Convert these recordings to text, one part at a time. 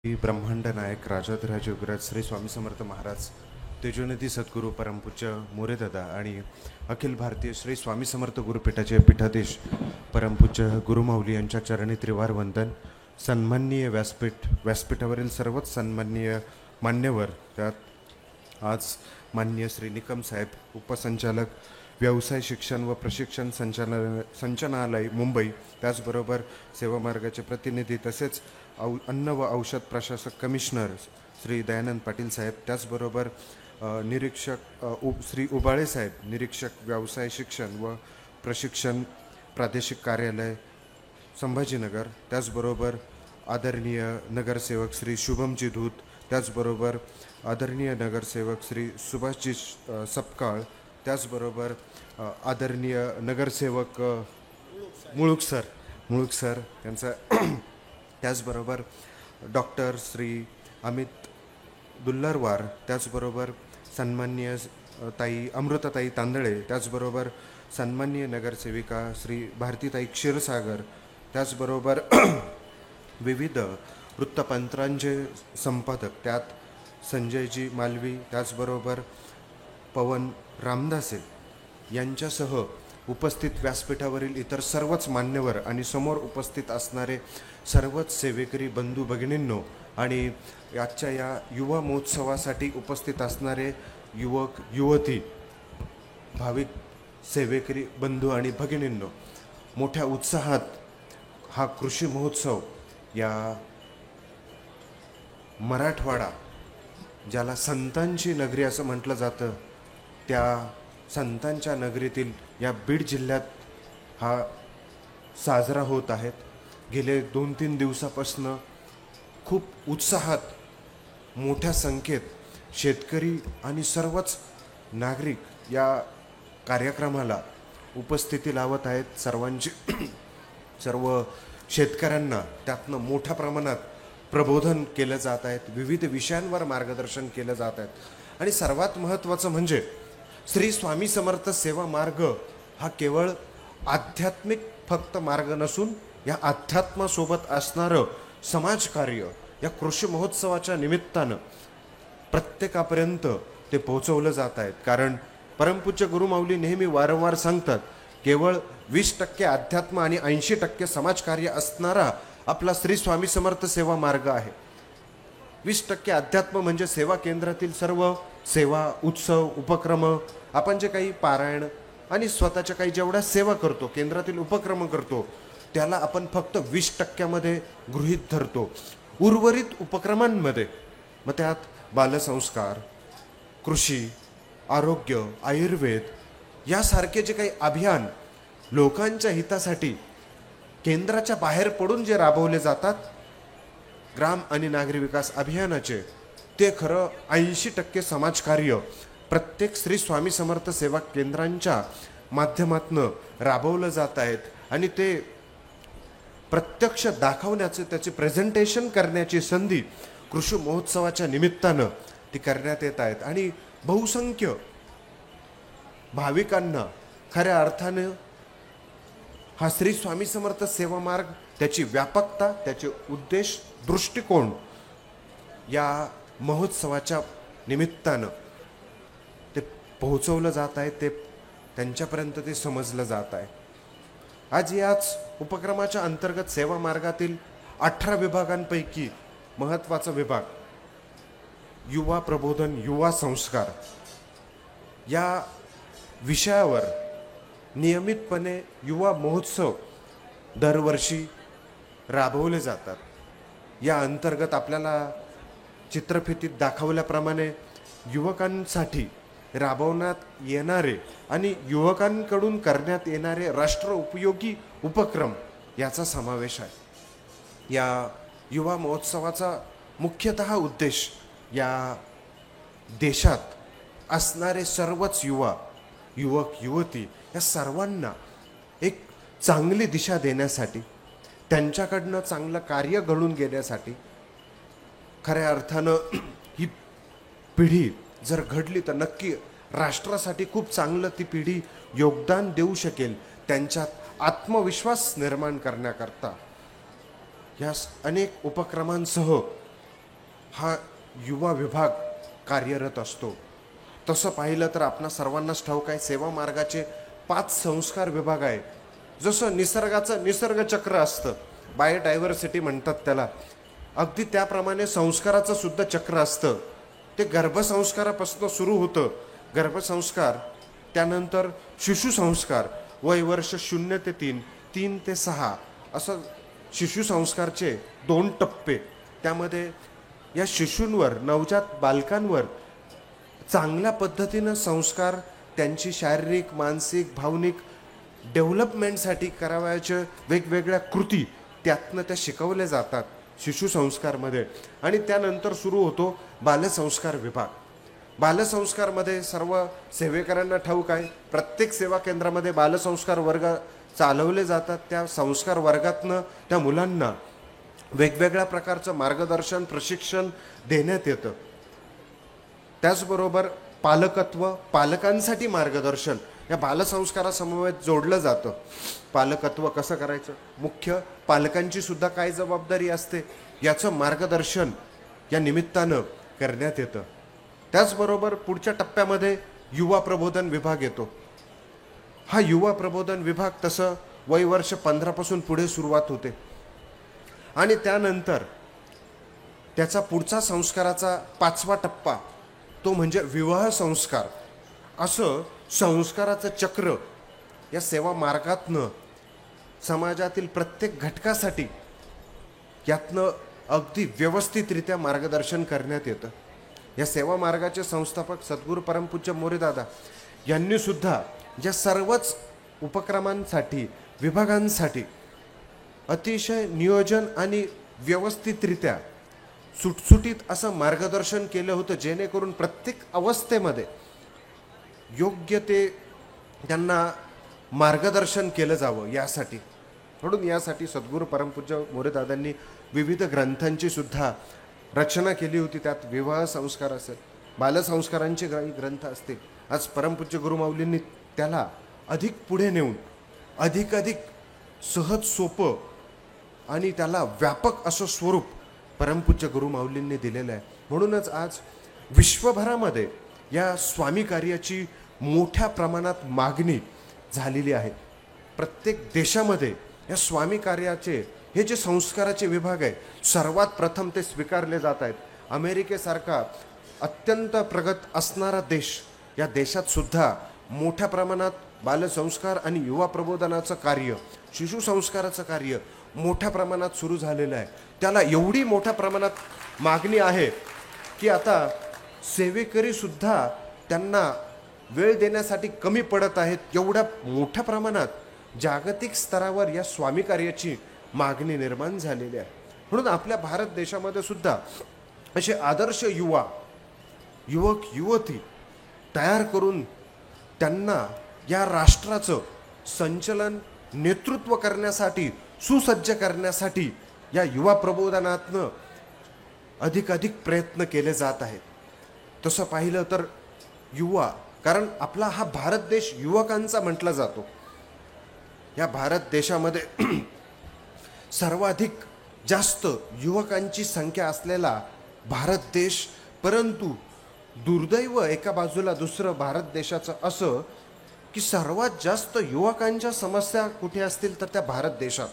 ब्रह्मांड नायक राजाधिराज युगराज श्री स्वामी समर्थ महाराज, तेजोनिधी सद्गुरू परमपूज्य मोरेदादा आणि अखिल भारतीय श्री स्वामी समर्थ गुरुपीठाचे पीठाधीश परमपूज्य गुरुमाऊली यांच्या चरणी त्रिवार वंदन. सन्माननीय व्यासपीठावरील सर्वच सन्माननीय मान्यवर, त्यात आज माननीय श्री निकम साहेब, उपसंचालक व्यवसाय शिक्षण व प्रशिक्षण संचालनालय मुंबई, त्याचबरोबर सेवा मार्गाचे प्रतिनिधी, तसेच अन्न व औषध प्रशासक कमिशनर श्री दयानंद पाटील साहेब, त्याचबरोबर निरीक्षक श्री उबाळे साहेब, निरीक्षक व्यवसाय शिक्षण व प्रशिक्षण प्रादेशिक कार्यालय संभाजीनगर, त्याचबरोबर आदरणीय नगरसेवक श्री शुभमजी धूत, त्याचबरोबर आदरणीय नगरसेवक श्री सुभाषजी सपकाळ, त्याचबरोबर आदरणीय नगरसेवक मुळूक सर त्यांचा, त्याचबरोबर डॉक्टर श्री अमित दुल्लरवार, त्याचबरोबर सन्माननीय ताई अमृताताई तांदळे, त्याचबरोबर सन्माननीय नगरसेविका श्री भारतीताई क्षीरसागर, त्याचबरोबर विविध वृत्तपत्रांचे संपादक, त्यात संजयजी मालवी, त्याचबरोबर पवन रामदासे यांच्यासह उपस्थित व्यासपीठावरील इतर सर्वच मान्यवर आणि समोर उपस्थित असणारे सर्वच सेवेकरी बंधू भगिनींनो आणि आजच्या या युवा महोत्सवासाठी उपस्थित असणारे युवक युवती, भाविक सेवेकरी बंधू आणि भगिनींनो, मोठ्या उत्साहात हा कृषी महोत्सव या मराठवाडा, ज्याला संतांची नगरी असं म्हटलं जातं, त्या संतांच्या नगरीतील या बीड जिल्ह्यात हा साजरा होत आहेत. गेले 2-3 दिवसापासून खूप उत्साहात मोठ्या संख्येत शेतकरी आणि सर्वच नागरिक या कार्यक्रमाला उपस्थिती लावत आहेत. सर्व शेतकऱ्यांना त्यातनं मोठ्या प्रमाणात प्रबोधन केलं जात आहेत, विविध विषयांवर मार्गदर्शन केलं जात आहेत आणि सर्वात महत्त्वाचं म्हणजे श्री स्वामी समर्थ सेवा मार्ग हा केवळ आध्यात्मिक फक्त मार्ग नसून या अध्यात्मासोबत असणारं समाजकार्य या कृषी महोत्सवाच्या निमित्तानं प्रत्येकापर्यंत ते पोहोचवलं जात आहेत. कारण परमपूज्य गुरुमाऊली नेहमी वारंवार सांगतात, केवळ 20% अध्यात्म आणि 80% समाजकार्य असणारा आपला श्री स्वामी समर्थ सेवा मार्ग आहे. 20% अध्यात्म म्हणजे सेवा केंद्रातील सर्व सेवा, उत्सव, उपक्रम, आपण जे काही पारायण आणि स्वतःच्या काही जेवढ्या सेवा करतो, केंद्रातील उपक्रम करतो, त्याला आपण फक्त 20% गृहीत धरतो. उर्वरित उपक्रमांमध्ये मग त्यात बालसंस्कार, कृषी, आरोग्य, आयुर्वेद यासारखे जे काही अभियान लोकांच्या हितासाठी केंद्राच्या बाहेर पडून जे राबवले जातात, ग्राम आणि नागरी विकास अभियानाचे, ते खरं 80% समाजकार्य प्रत्येक श्री स्वामी समर्थ सेवा केंद्रांच्या माध्यमातून राबवलं जात आहेत आणि ते प्रत्यक्ष दाखवण्याचे, त्याचे प्रेझेंटेशन करण्याची संधी कृषी महोत्सवाच्या निमित्तानं ती करण्यात येत आहेत आणि बहुसंख्य भाविकांना खऱ्या अर्थानं हा श्री स्वामी समर्थ सेवा मार्ग, त्याची व्यापकता, त्याचे उद्देश, दृष्टिकोन या महोत्सवाच्या निमित्तानं ते पोहोचवलं जात आहे, ते त्यांच्यापर्यंत ते समजलं जात आहे. आज याच उपक्रमाच्या अंतर्गत सेवा मार्गातील 18 विभागांपैकी महत्त्वाचा विभाग युवा प्रबोधन, युवा संस्कार या विषयावर नियमितपणे युवा महोत्सव दरवर्षी राबवले जातात. या अंतर्गत आपल्याला चित्रफितीत दाखवल्याप्रमाणे युवकांसाठी राबवण्यात येणारे आणि युवकांकडून करण्यात येणारे राष्ट्र उपयोगी उपक्रम याचा समावेश आहे. या युवा महोत्सवाचा मुख्यतः उद्देश या देशात असणारे सर्वच युवक युवती या सर्वांना एक चांगली दिशा देण्यासाठी, त्यांच्याकडनं चांगलं कार्य घडून घेण्यासाठी, खऱ्या अर्थानं ही पिढी जर घडली तर नक्की राष्ट्रासाठी खूप चांगलं ती पिढी योगदान देऊ शकेल. त्यांच्यात आत्मविश्वास निर्माण करण्याकरता या अनेक उपक्रमांसह हा युवा विभाग कार्यरत असतो. तसं पाहिलं तर आपणा सर्वांनाच ठाऊक आहे, सेवा मार्गाचे 5 संस्कार विभाग आहे. जसं निसर्गाचं निसर्गचक्र असतं, बायोडायव्हर्सिटी म्हणतात त्याला, अगदी त्याप्रमाणे संस्काराचं सुद्धा चक्र असतं. ते गर्भसंस्कारापासून सुरू होतं. गर्भसंस्कार, त्यानंतर शिशुसंस्कार, वयवर्ष 0 ते 3, 3 ते 6 असं शिशुसंस्कारचे 2 टप्पे. त्यामध्ये या शिशूंवर, नवजात बालकांवर चांगल्या पद्धतीनं संस्कार, त्यांची शारीरिक, मानसिक, भावनिक डेव्हलपमेंटसाठी करावयाच्या वेगवेगळ्या कृती त्यातनं त्या शिकवल्या जातात शिशुसंस्कारमध्ये. आणि त्यानंतर सुरू होतो बालसंस्कार विभाग. बालसंस्कारमध्ये सर्व सेवेकरांना ठाऊक आहे, प्रत्येक सेवा केंद्रामध्ये बालसंस्कार वर्ग चालवले जातात. त्या संस्कार वर्गातनं त्या मुलांना वेगवेगळ्या प्रकारचं मार्गदर्शन, प्रशिक्षण देण्यात येतं. त्याचबरोबर पालकत्व, पालकांसाठी मार्गदर्शन या बालसंस्कारासमवेत जोडलं जातं. पालकत्व कसं करायचं, मुख्य पालकांची सुद्धा काय जबाबदारी असते याचं मार्गदर्शन या निमित्तानं करण्यात येतं. त्याचबरोबर पुढच्या टप्प्यामध्ये युवा प्रबोधन विभाग येतो. हा युवा प्रबोधन विभाग तसं वयवर्ष 15 पासून पुढे सुरुवात होते आणि त्यानंतर त्याचा पुढचा संस्काराचा 5वा टप्पा तो म्हणजे विवाह संस्कार. असं संस्काराचं चक्र या सेवा मार्गातनं समाजातील प्रत्येक घटकासाठी यातनं अगदी व्यवस्थितरित्या मार्गदर्शन करण्यात येतं. या सेवा मार्गाचे संस्थापक सद्गुरू परमपूज्य मोरेदादा यांनी सुद्धा या सर्वच उपक्रमांसाठी, विभागांसाठी अतिशय नियोजन आणि व्यवस्थितरित्या सुटसुटीत असं मार्गदर्शन केलं होतं, जेणेकरून प्रत्येक अवस्थेमध्ये योग्य ते त्यांना मार्गदर्शन केलं जावं यासाठी. म्हणून यासाठी सद्गुरू परमपूज्य मोरेदादांनी विविध ग्रंथांची सुद्धा रचना केली होती. त्यात विवाह संस्कार असेल, बालसंस्कारांचे ग्रंथ असतील. आज परमपूज्य गुरुमाऊलींनी त्याला अधिक पुढे नेऊन अधिक सहज, सोपं आणि त्याला व्यापक असं स्वरूप परमपूज्य गुरुमाऊलींनी दिलेलं आहे. म्हणूनच आज विश्वभरामध्ये या स्वामी कार्याची मोठ्या प्रमाणात मागणी झालेली आहे. प्रत्येक देशामध्ये या स्वामी कार्याचे हे जे संस्काराचे विभाग आहे, सर्वात प्रथम ते स्वीकारले जात आहेत. अमेरिकेसारखा अत्यंत प्रगत असणारा देश, या देशात सुद्धा मोठ्या प्रमाणात बालसंस्कार आणि युवा प्रबोधनाचं कार्य, शिशुसंस्काराचं कार्य मोठ्या प्रमाणात सुरू झालेलं आहे. त्याला एवढी मोठ्या प्रमाणात मागणी आहे की आता सेवेकरीसुद्धा त्यांना वेळ देण्यासाठी कमी पडत आहेत. एवढ्या मोठ्या प्रमाणात जागतिक स्तरावर या स्वामी कार्याची मागणी निर्माण झालेली आहे. म्हणून आपल्या भारत देशामध्ये सुद्धा असे आदर्श युवक युवती तयार करून त्यांना या राष्ट्राचं संचलन, नेतृत्व करण्यासाठी, सुसज्ज करण्यासाठी या युवा प्रबोधनातनं अधिक प्रयत्न केले जात आहेत. तसं पाहिलं तर युवा, कारण आपला हा भारत देश युवकांचा म्हटला जातो. या भारत देशामध्ये सर्वाधिक जास्त युवकांची संख्या असलेला भारत देश, परंतु दुर्दैव एका बाजूला दुसरं भारत देशाचं असं की सर्वात जास्त युवकांच्या समस्या कुठे असतील तर त्या भारत देशात.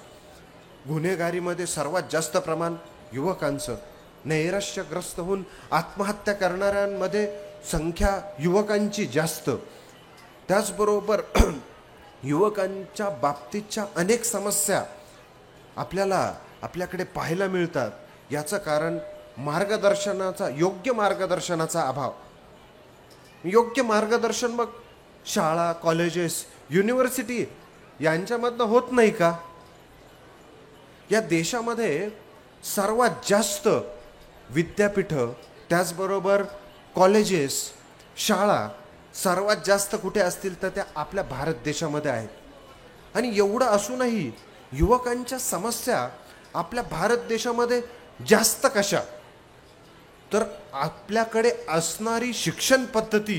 गुन्हेगारीमध्ये सर्वात जास्त प्रमाण युवकांचं, नैराश्यग्रस्त होऊन आत्महत्या करणाऱ्यांमध्ये संख्या युवकांची जास्त. त्याचबरोबर युवकांच्या बाबतीतच्या अनेक समस्या आपल्याकडे पाहायला मिळतात. याचं कारण योग्य मार्गदर्शनाचा अभाव. योग्य मार्गदर्शन मग शाळा, कॉलेजेस, युनिव्हर्सिटी यांच्यामधनं होत नाही का? या देशामध्ये सर्वात जास्त विद्यापीठं, त्याचबरोबर कॉलेजेस, शाळा सर्वात जास्त कुठे असतील तर त्या आपल्या भारत देशामध्ये आहेत. आणि एवढं असूनही युवकांच्या समस्या आपल्या भारत देशामध्ये जास्त कशा? तर आपल्याकडे असणारी शिक्षण पद्धती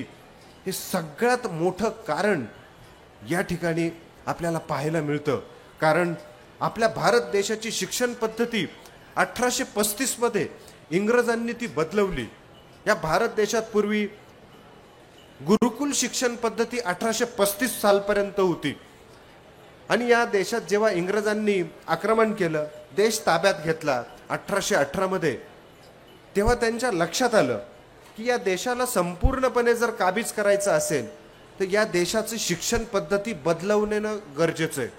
हे सगळ्यात मोठं कारण या ठिकाणी आपल्याला पाहायला मिळतं. कारण आपल्या भारत देशाची शिक्षण पद्धती 1835 मध्ये इंग्रजांनी ती बदलवली. या भारत देशात पूर्वी गुरुकुल शिक्षण पद्धती 1835 सालपर्यंत होती. आणि या देशात जेव्हा इंग्रजांनी आक्रमण केलं, देश ताब्यात घेतला 1818 मध्ये, तेव्हा त्यांच्या लक्षात आलं की या देशाला संपूर्णपणे जर काबीज करायचं असेल तर या देशाची शिक्षण पद्धती बदलवणं गरजेचं आहे.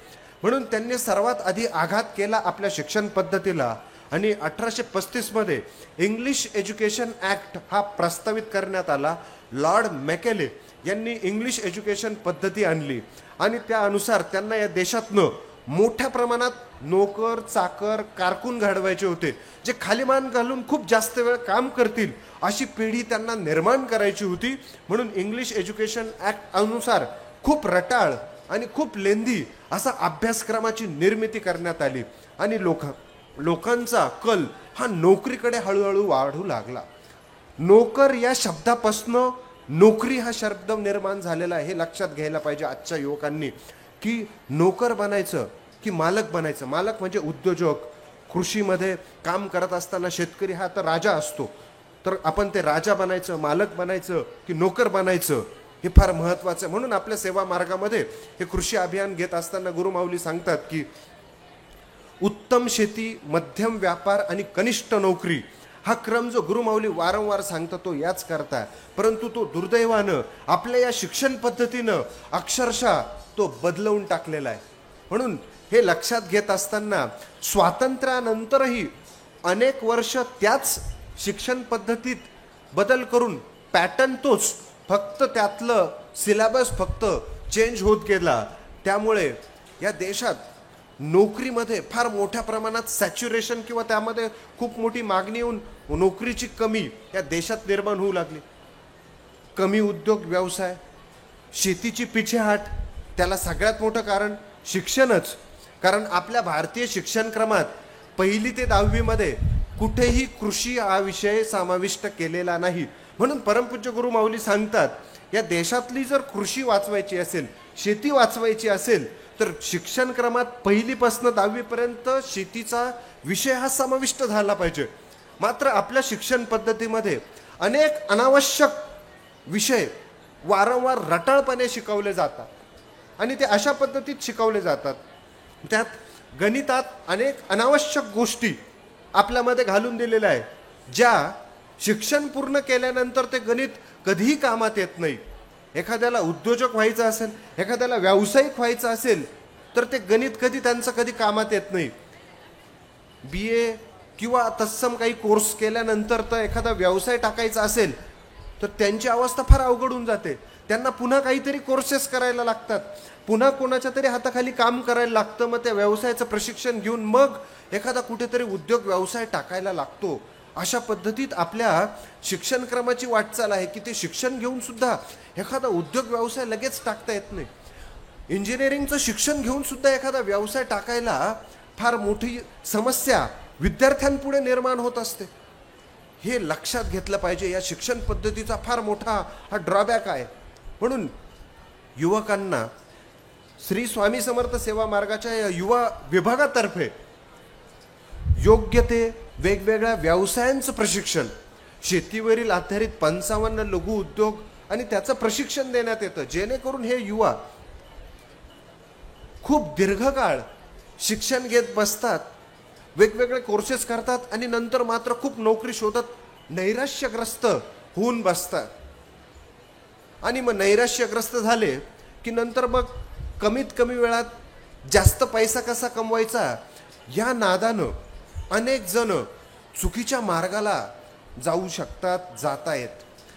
म्हणून त्यांनी सर्वात आधी आघात केला आपल्या शिक्षण पद्धतीला आणि 1835 मध्ये इंग्लिश एज्युकेशन ॲक्ट हा प्रस्तावित करण्यात आला. लॉर्ड मॅकेले यांनी इंग्लिश एज्युकेशन पद्धती आणली आणि त्यानुसार त्यांना या देशातनं मोठ्या प्रमाणात नोकर चाकर कारकून घडवायचे होते, जे खाली मान घालून खूप जास्त वेळ काम करतील अशी पिढी त्यांना निर्माण करायची होती. म्हणून इंग्लिश एज्युकेशन ॲक्ट अनुसार खूप रटाळ आणि खूप लेंदी असा अभ्यासक्रमाची निर्मिती करण्यात आली आणि लोकांचा कल हा नोकरीकडे हळूहळू वाढू लागला. नोकर या शब्दापासनं नोकरी हा शब्द निर्माण झालेला आहे, हे लक्षात घ्यायला पाहिजे आजच्या युवकांनी, की नोकर बनायचं की मालक बनायचं. मालक म्हणजे उद्योजक. कृषीमध्ये काम करत असताना शेतकरी हा तर राजा असतो, तर आपण ते राजा बनायचं, मालक बनायचं की नोकर बनायचं हे फार महत्त्वाचं आहे. म्हणून आपल्या सेवा मार्गामध्ये हे कृषी अभियान घेत असताना गुरुमाऊली सांगतात की उत्तम शेती, मध्यम व्यापार आणि कनिष्ठ नोकरी हा क्रम जो गुरुमाऊली वारंवार सांगतो तो याच करता. परंतु तो दुर्दैवानं आपल्या या शिक्षण पद्धतीनं अक्षरशः तो बदलवून टाकलेला आहे. म्हणून हे लक्षात घेत असताना स्वातंत्र्यानंतरही अनेक वर्ष त्याच शिक्षण पद्धतीत बदल करून पॅटर्न तोच, फक्त त्यातलं सिलेबस फक्त चेंज होत गेला. त्यामुळे या देशात नोकरीमध्ये फार मोठ्या प्रमाणात सॅच्युरेशन किंवा त्यामध्ये खूप मोठी मागणी येऊन नोकरीची कमी या देशात निर्माण होऊ लागली. कमी उद्योग व्यवसाय, शेतीची पिछेहाट, त्याला सगळ्यात मोठं कारण शिक्षणच. कारण आपल्या भारतीय शिक्षणक्रमात 1ली ते 10वी मध्ये कुठेही कृषी हा विषय समाविष्ट केलेला नाही. म्हणून परमपूज्य गुरु माऊली सांगतात, या देशातली जर कृषी वाचवायची असेल, शेती वाचवायची असेल तर शिक्षण क्रमात 1ली पासून 10वी पर्यंत शेतीचा विषय हा समाविष्ट झाला पाहिजे. मात्र आपल्या शिक्षण पद्धतीमध्ये अनेक अनावश्यक विषय वारंवार रटाळपणे शिकवले जातात आणि ते अशा पद्धतीत शिकवले जातात. त्यात गणितात अनेक अनावश्यक गोष्टी आपल्यामध्ये घालून दिलेल्या आहे, ज्या शिक्षण पूर्ण केल्यानंतर ते गणित कधीही कामात येत नाही. एखाद्याला उद्योजक व्हायचं असेल, एखाद्याला व्यावसायिक व्हायचं असेल तर ते गणित त्यांचं कधी कामात येत नाही. BA किंवा तत्सम काही कोर्स केल्यानंतर तर एखादा व्यवसाय टाकायचा असेल तर त्यांची अवस्था फार अवघड होऊन जाते. त्यांना पुन्हा काहीतरी कोर्सेस करायला लागतात, पुन्हा कोणाच्या तरी हाताखाली काम करायला लागतं. मग त्या व्यवसायाचं प्रशिक्षण घेऊन मग एखादा कुठेतरी उद्योग व्यवसाय टाकायला लागतो. अशा पद्धतीत आपल्या शिक्षणक्रमाची वाटचाल आहे की ते शिक्षण घेऊन सुद्धा एखादा उद्योग व्यवसाय लगेच टाकता येत नाही. इंजिनिअरिंगचं शिक्षण घेऊन सुद्धा एखादा व्यवसाय टाकायला फार मोठी समस्या विद्यार्थ्यांपुढे निर्माण होत असते. हे लक्षात घेतलं पाहिजे. या शिक्षण पद्धतीचा फार मोठा हा ड्रॉबॅक आहे. म्हणून युवकांना श्री स्वामी समर्थ सेवा मार्गाच्या या युवा विभागातर्फे योग्य ते वेगवेगळ्या व्यवसायांचं प्रशिक्षण, शेतीवरील आधारित 55 लघु उद्योग आणि त्याचं प्रशिक्षण देण्यात येतं, जेणेकरून हे युवा खूप दीर्घकाळ शिक्षण घेत बसतात, वेगवेगळे कोर्सेस करतात आणि नंतर मात्र खूप नोकरी शोधत नैराश्यग्रस्त होऊन बसतात. आणि मग नैराश्यग्रस्त झाले की नंतर मग कमीत कमी वेळात जास्त पैसा कसा कमवायचा या नादानं अनेक जण चुकीच्या मार्गाला जाऊ शकतात, जातायत.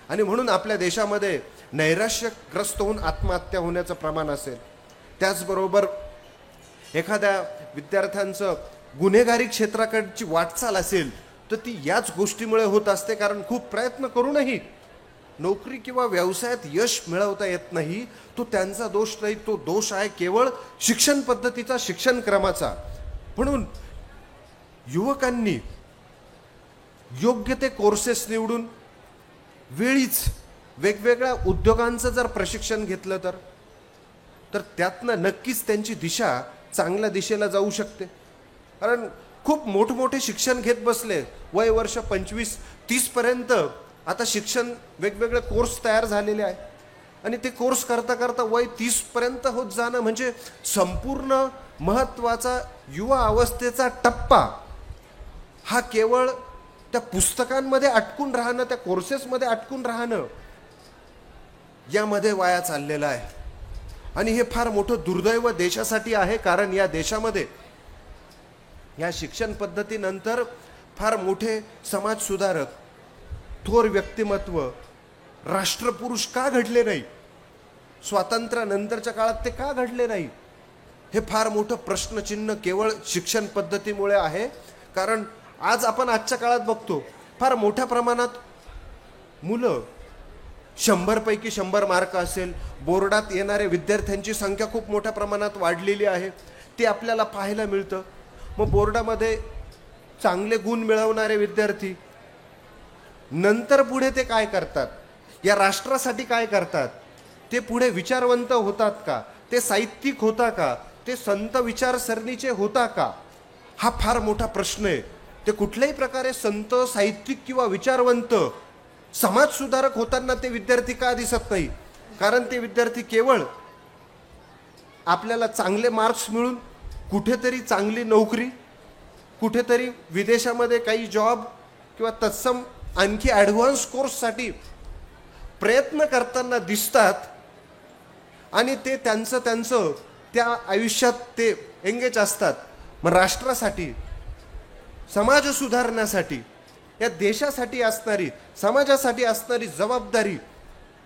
आणि म्हणून आपल्या देशामध्ये नैराश्यग्रस्त होऊन आत्महत्या होण्याचं प्रमाण असेल. त्याचबरोबर एखाद्या विद्यार्थ्यांचं गुन्हेगारी क्षेत्राकडची वाटचाल असेल तर ती याच गोष्टीमुळे होत असते. कारण खूप प्रयत्न करूनही नोकरी किंवा व्यवसायात यश मिळवता येत नाही. तो त्यांचा दोष नाही, तो दोष आहे केवळ शिक्षण पद्धतीचा, शिक्षण क्रमाचा. म्हणून युवकांनी योग्य ते कोर्सेस निवडून वेळीच वेगवेगळ्या उद्योगांचं जर प्रशिक्षण घेतलं तर त्यातनं नक्कीच त्यांची दिशा चांगल्या दिशेला जाऊ शकते. कारण खूप मोठमोठे शिक्षण घेत बसले, वय वर्ष 25-30 पर्यंत आता शिक्षण वेगवेगळे कोर्स तयार झालेले आहे. आणि ते कोर्स करता करता वय 30 पर्यंत होत जाणं म्हणजे संपूर्ण महत्त्वाचा युवा अवस्थेचा टप्पा हा केवळ त्या पुस्तकांमध्ये अटकून राहणं, त्या कोर्सेसमध्ये अटकून राहणं यामध्ये वाया चाललेलं आहे. आणि हे फार मोठं दुर्दैव देशासाठी आहे, कारण या देशामध्ये या शिक्षण पद्धतीनंतर फार मोठे समाजसुधारक, थोर व्यक्तिमत्व, राष्ट्रपुरुष का घडले नाही? स्वातंत्र्यानंतरच्या काळात ते का घडले नाही? हे फार मोठं प्रश्नचिन्ह केवळ शिक्षण पद्धतीमुळे आहे. कारण आज आपण आजच्या काळात बघतो फार मोठ्या प्रमाणात मुलं 100 पैकी 100 मार्क असेल, बोर्डात येणाऱ्या विद्यार्थ्यांची संख्या खूप मोठ्या प्रमाणात वाढलेली आहे, ते आपल्याला पाहायला मिळतं. मग बोर्डामध्ये चांगले गुण मिळवणारे विद्यार्थी नंतर पुढे ते काय करतात? या राष्ट्रासाठी काय करतात? ते पुढे विचारवंत होतात का? ते साहित्यिक होता का? ते संत विचारसरणीचे होता का? हा फार मोठा प्रश्न आहे. ते कुठल्याही प्रकारे संत, साहित्यिक किंवा विचारवंत, समाजसुधारक होताना ते विद्यार्थी का दिसत नाही? कारण ते विद्यार्थी केवळ आपल्याला चांगले मार्क्स मिळून कुठेतरी चांगली नोकरी, कुठेतरी विदेशामध्ये काही जॉब किंवा तत्सम आणखी ॲडव्हान्स कोर्ससाठी प्रयत्न करताना दिसतात. आणि ते त्यांचं त्या आयुष्यात ते एंगेज असतात. मग राष्ट्रासाठी, समाज सुधारण्यासाठी, या देशासाठी असणारी, समाजासाठी असणारी जबाबदारी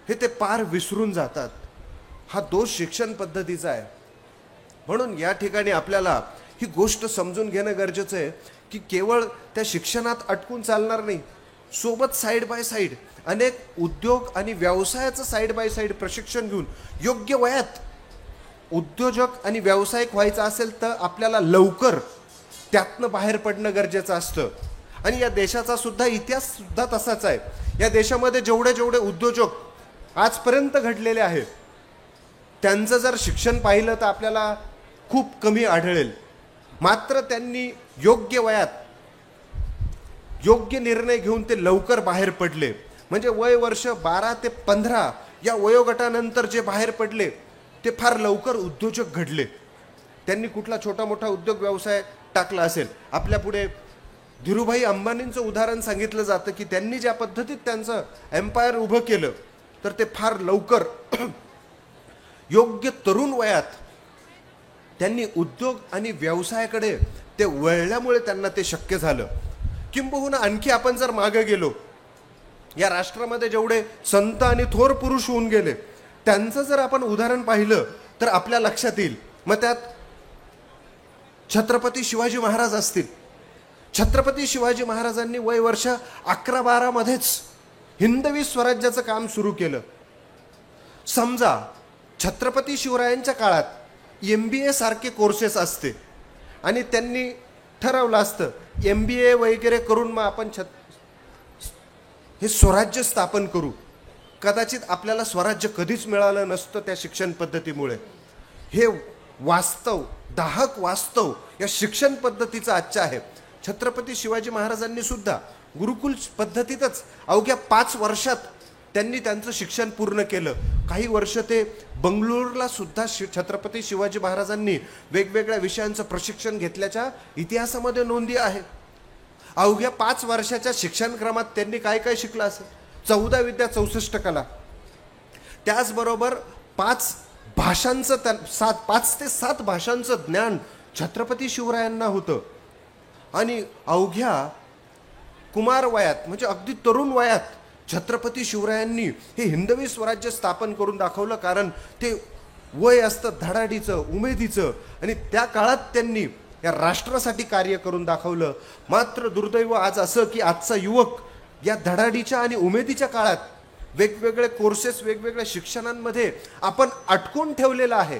हे ते पार विसरून जातात. हा दोष शिक्षण पद्धतीचा आहे. म्हणून या ठिकाणी आपल्याला ही गोष्ट समजून घेणं गरजेचं आहे की केवळ त्या शिक्षणात अटकून चालणार नाही, सोबत साईड बाय साईड अनेक उद्योग आणि व्यवसायाचं साईड बाय साईड प्रशिक्षण घेऊन योग्य वयात उद्योजक आणि व्यावसायिक व्हायचं असेल तर आपल्याला लवकर त्यातनं बाहेर पडणं गरजेचं असतं. आणि या देशाचा सुद्धा इतिहास सुद्धा तसाच आहे. या देशामध्ये जेवढे उद्योजक आजपर्यंत घडलेले आहेत त्यांचं जर शिक्षण पाहिलं तर आपल्याला खूप कमी आढळेल. मात्र त्यांनी योग्य वयात योग्य निर्णय घेऊन ते लवकर बाहेर पडले. म्हणजे वय वर्ष 12 ते 15 या वयोगटानंतर जे बाहेर पडले ते फार लवकर उद्योजक घडले. त्यांनी कुठला छोटा मोठा उद्योग व्यवसाय टाकला असेल. आपल्या पुढे धीरूभाई अंबानींचं उदाहरण सांगितलं जातं की त्यांनी ज्या पद्धतीत त्यांचं एम्पायर उभं केलं तर ते फार लवकर योग्य तरुण वयात त्यांनी उद्योग आणि व्यवसायाकडे ते वळल्यामुळे त्यांना ते शक्य झालं. किंबहुना आणखी आपण जर मागे गेलो, या राष्ट्रामध्ये जेवढे संत आणि थोर पुरुष होऊन गेले त्यांचं जर आपण उदाहरण पाहिलं तर आपल्या लक्षात येईल. मग त्यात छत्रपती शिवाजी महाराज असतील. छत्रपती शिवाजी महाराजांनी वय वर्ष 11-12 मध्येच हिंदवी स्वराज्याचं काम सुरू केलं. समजा छत्रपती शिवरायांच्या काळात MBA सारखे कोर्सेस असते आणि त्यांनी ठरवलं असतं MBA वगैरे करून मग आपण हे स्वराज्य स्थापन करू, कदाचित आपल्याला स्वराज्य कधीच मिळालं नसतं त्या शिक्षण पद्धतीमुळे. हे वास्तव, दाहक वास्तव या शिक्षण पद्धतीचं आजचं आहे. छत्रपती शिवाजी महाराजांनी सुद्धा गुरुकुल पद्धतीतच अवघ्या 5 वर्षात त्यांनी त्यांचं शिक्षण पूर्ण केलं. काही वर्ष ते बंगळुरूला सुद्धा छत्रपती शिवाजी महाराजांनी वेगवेगळ्या विषयांचं प्रशिक्षण घेतल्याच्या इतिहासामध्ये नोंदी आहे. अवघ्या 5 वर्षाच्या शिक्षणक्रमात त्यांनी काय काय शिकलं असेल? 14 विद्या 64 कला, त्याचबरोबर 5 भाषांचं 5 ते 7 भाषांचं ज्ञान छत्रपती शिवरायांना होतं. आणि अवघ्या कुमार वयात म्हणजे अगदी तरुण वयात छत्रपती शिवरायांनी हे हिंदवी स्वराज्य स्थापन करून दाखवलं. कारण ते वय असतं धडाडीचं, उमेदीचं, आणि त्या काळात त्यांनी या राष्ट्रासाठी कार्य करून दाखवलं. मात्र दुर्दैव आज असं की आजचा युवक या धडाडीच्या आणि उमेदीच्या काळात वेगवेगळे कोर्सेस, वेगवेगळ्या शिक्षणांमध्ये आपण अटकून ठेवलेलं आहे.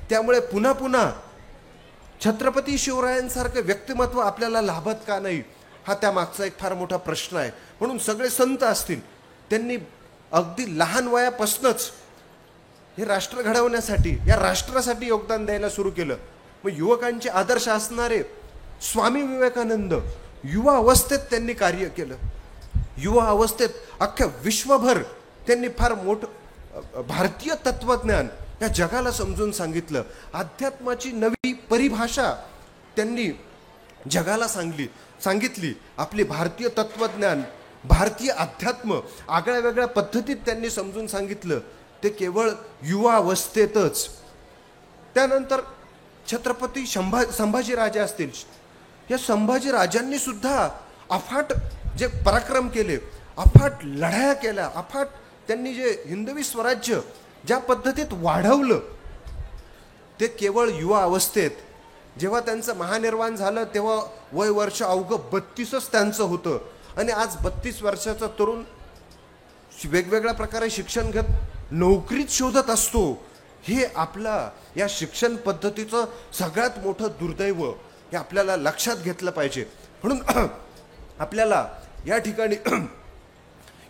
त्यामुळे पुन्हा पुन्हा छत्रपती शिवरायांसारखं व्यक्तिमत्व आपल्याला लाभत का नाही, हा त्यामागचा एक फार मोठा प्रश्न आहे. म्हणून सगळे संत असतील त्यांनी अगदी लहान वयापासूनच हे राष्ट्र घडवण्यासाठी, या राष्ट्रासाठी योगदान द्यायला सुरू केलं. मग युवकांचे आदर्श असणारे स्वामी विवेकानंद युवा अवस्थेत त्यांनी कार्य केलं. युवा अवस्थेत अख्ख्या विश्वभर त्यांनी फार मोठं भारतीय तत्वज्ञान या जगाला समजून सांगितलं. अध्यात्माची नवी परिभाषा त्यांनी जगाला सांगितली. आपली भारतीय तत्वज्ञान, भारतीय अध्यात्म आगळ्या वेगळ्या पद्धतीत त्यांनी समजून सांगितलं. ते केवळ युवा अवस्थेतच. त्यानंतर छत्रपती संभाजीराजे असतील, या संभाजीराजांनी सुद्धा अफाट जे पराक्रम केले, अफाट लढाया केल्या, अफाट त्यांनी जे हिंदवी स्वराज्य ज्या पद्धतीत वाढवलं, ते केवळ युवा अवस्थेत. जेव्हा त्यांचं महानिर्वाण झालं तेव्हा वय वर्ष अवघं 32च त्यांचं होतं. आणि आज 32 वर्षाचा तरुण वेगवेगळ्या प्रकारे शिक्षण घेत नोकरीत शोधत असतो. हे आपला या शिक्षण पद्धतीचं सगळ्यात मोठं दुर्दैव हे आपल्याला लक्षात घेतलं पाहिजे. म्हणून आपल्याला या ठिकाणी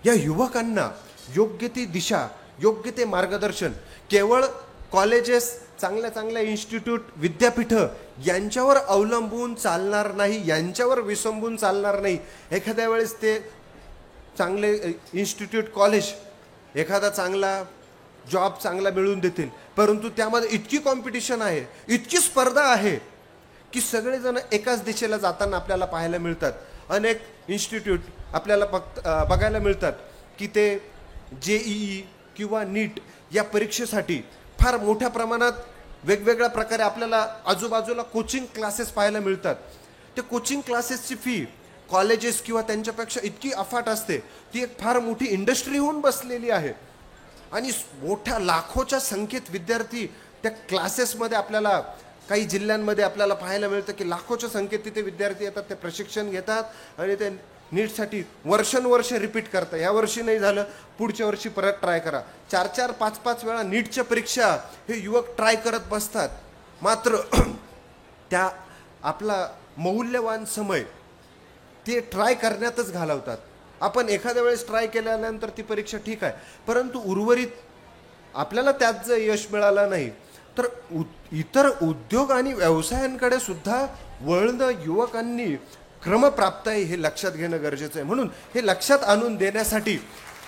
या युवकांना योग्य ती दिशा, योग्य ते मार्गदर्शन, केवळ कॉलेजेस, चांगल्या चांगल्या इन्स्टिट्यूट, विद्यापीठं यांच्यावर अवलंबून चालणार नाही, यांच्यावर विसंबून चालणार नाही. एखाद्या वेळेस ते चांगले इन्स्टिट्यूट, कॉलेज एखादा चांगला जॉब चांगला मिळवून देतील, परंतु त्यामध्ये इतकी कॉम्पिटिशन आहे, इतकी स्पर्धा आहे की सगळेजण एकाच दिशेला जाताना आपल्याला पाहायला मिळतात. अनेक इन्स्टिट्यूट आपल्याला बघायला मिळतात की ते JEE किंवा नीट या परीक्षेसाठी फार मोठ्या प्रमाणात वेगवेगळ्या प्रकारे आपल्याला आजूबाजूला कोचिंग क्लासेस पाहायला मिळतात. ते कोचिंग क्लासेसची फी कॉलेजेस किंवा त्यांच्यापेक्षा इतकी अफाट असते, ती एक फार मोठी इंडस्ट्री होऊन बसलेली आहे. आणि मोठ्या लाखोच्या संख्येत विद्यार्थी त्या क्लासेसमध्ये आपल्याला काही जिल्ह्यांमध्ये आपल्याला पाहायला मिळतं की लाखोच्या संख्येत तिथे विद्यार्थी येतात, ते प्रशिक्षण घेतात आणि ते नीटसाठी वर्षानुवर्ष रिपीट करतात. या वर्षी नाही झालं, पुढच्या वर्षी परत ट्राय करा. 4-4, 5-5 वेळा नीटच्या परीक्षा हे युवक ट्राय करत बसतात. मात्र त्या आपला मौल्यवान समय ते ट्राय करण्यातच घालवतात. आपण एखाद्या वेळेस ट्राय केल्यानंतर ती परीक्षा ठीक आहे, परंतु उर्वरित आपल्याला त्यात जर यश मिळालं नाही तर इतर उद्योग आणि व्यवसायांकडे सुद्धा वळणं युवकांनी क्रमप्राप्त आहे हे लक्षात घेणं गरजेचं आहे. म्हणून हे लक्षात आणून देण्यासाठी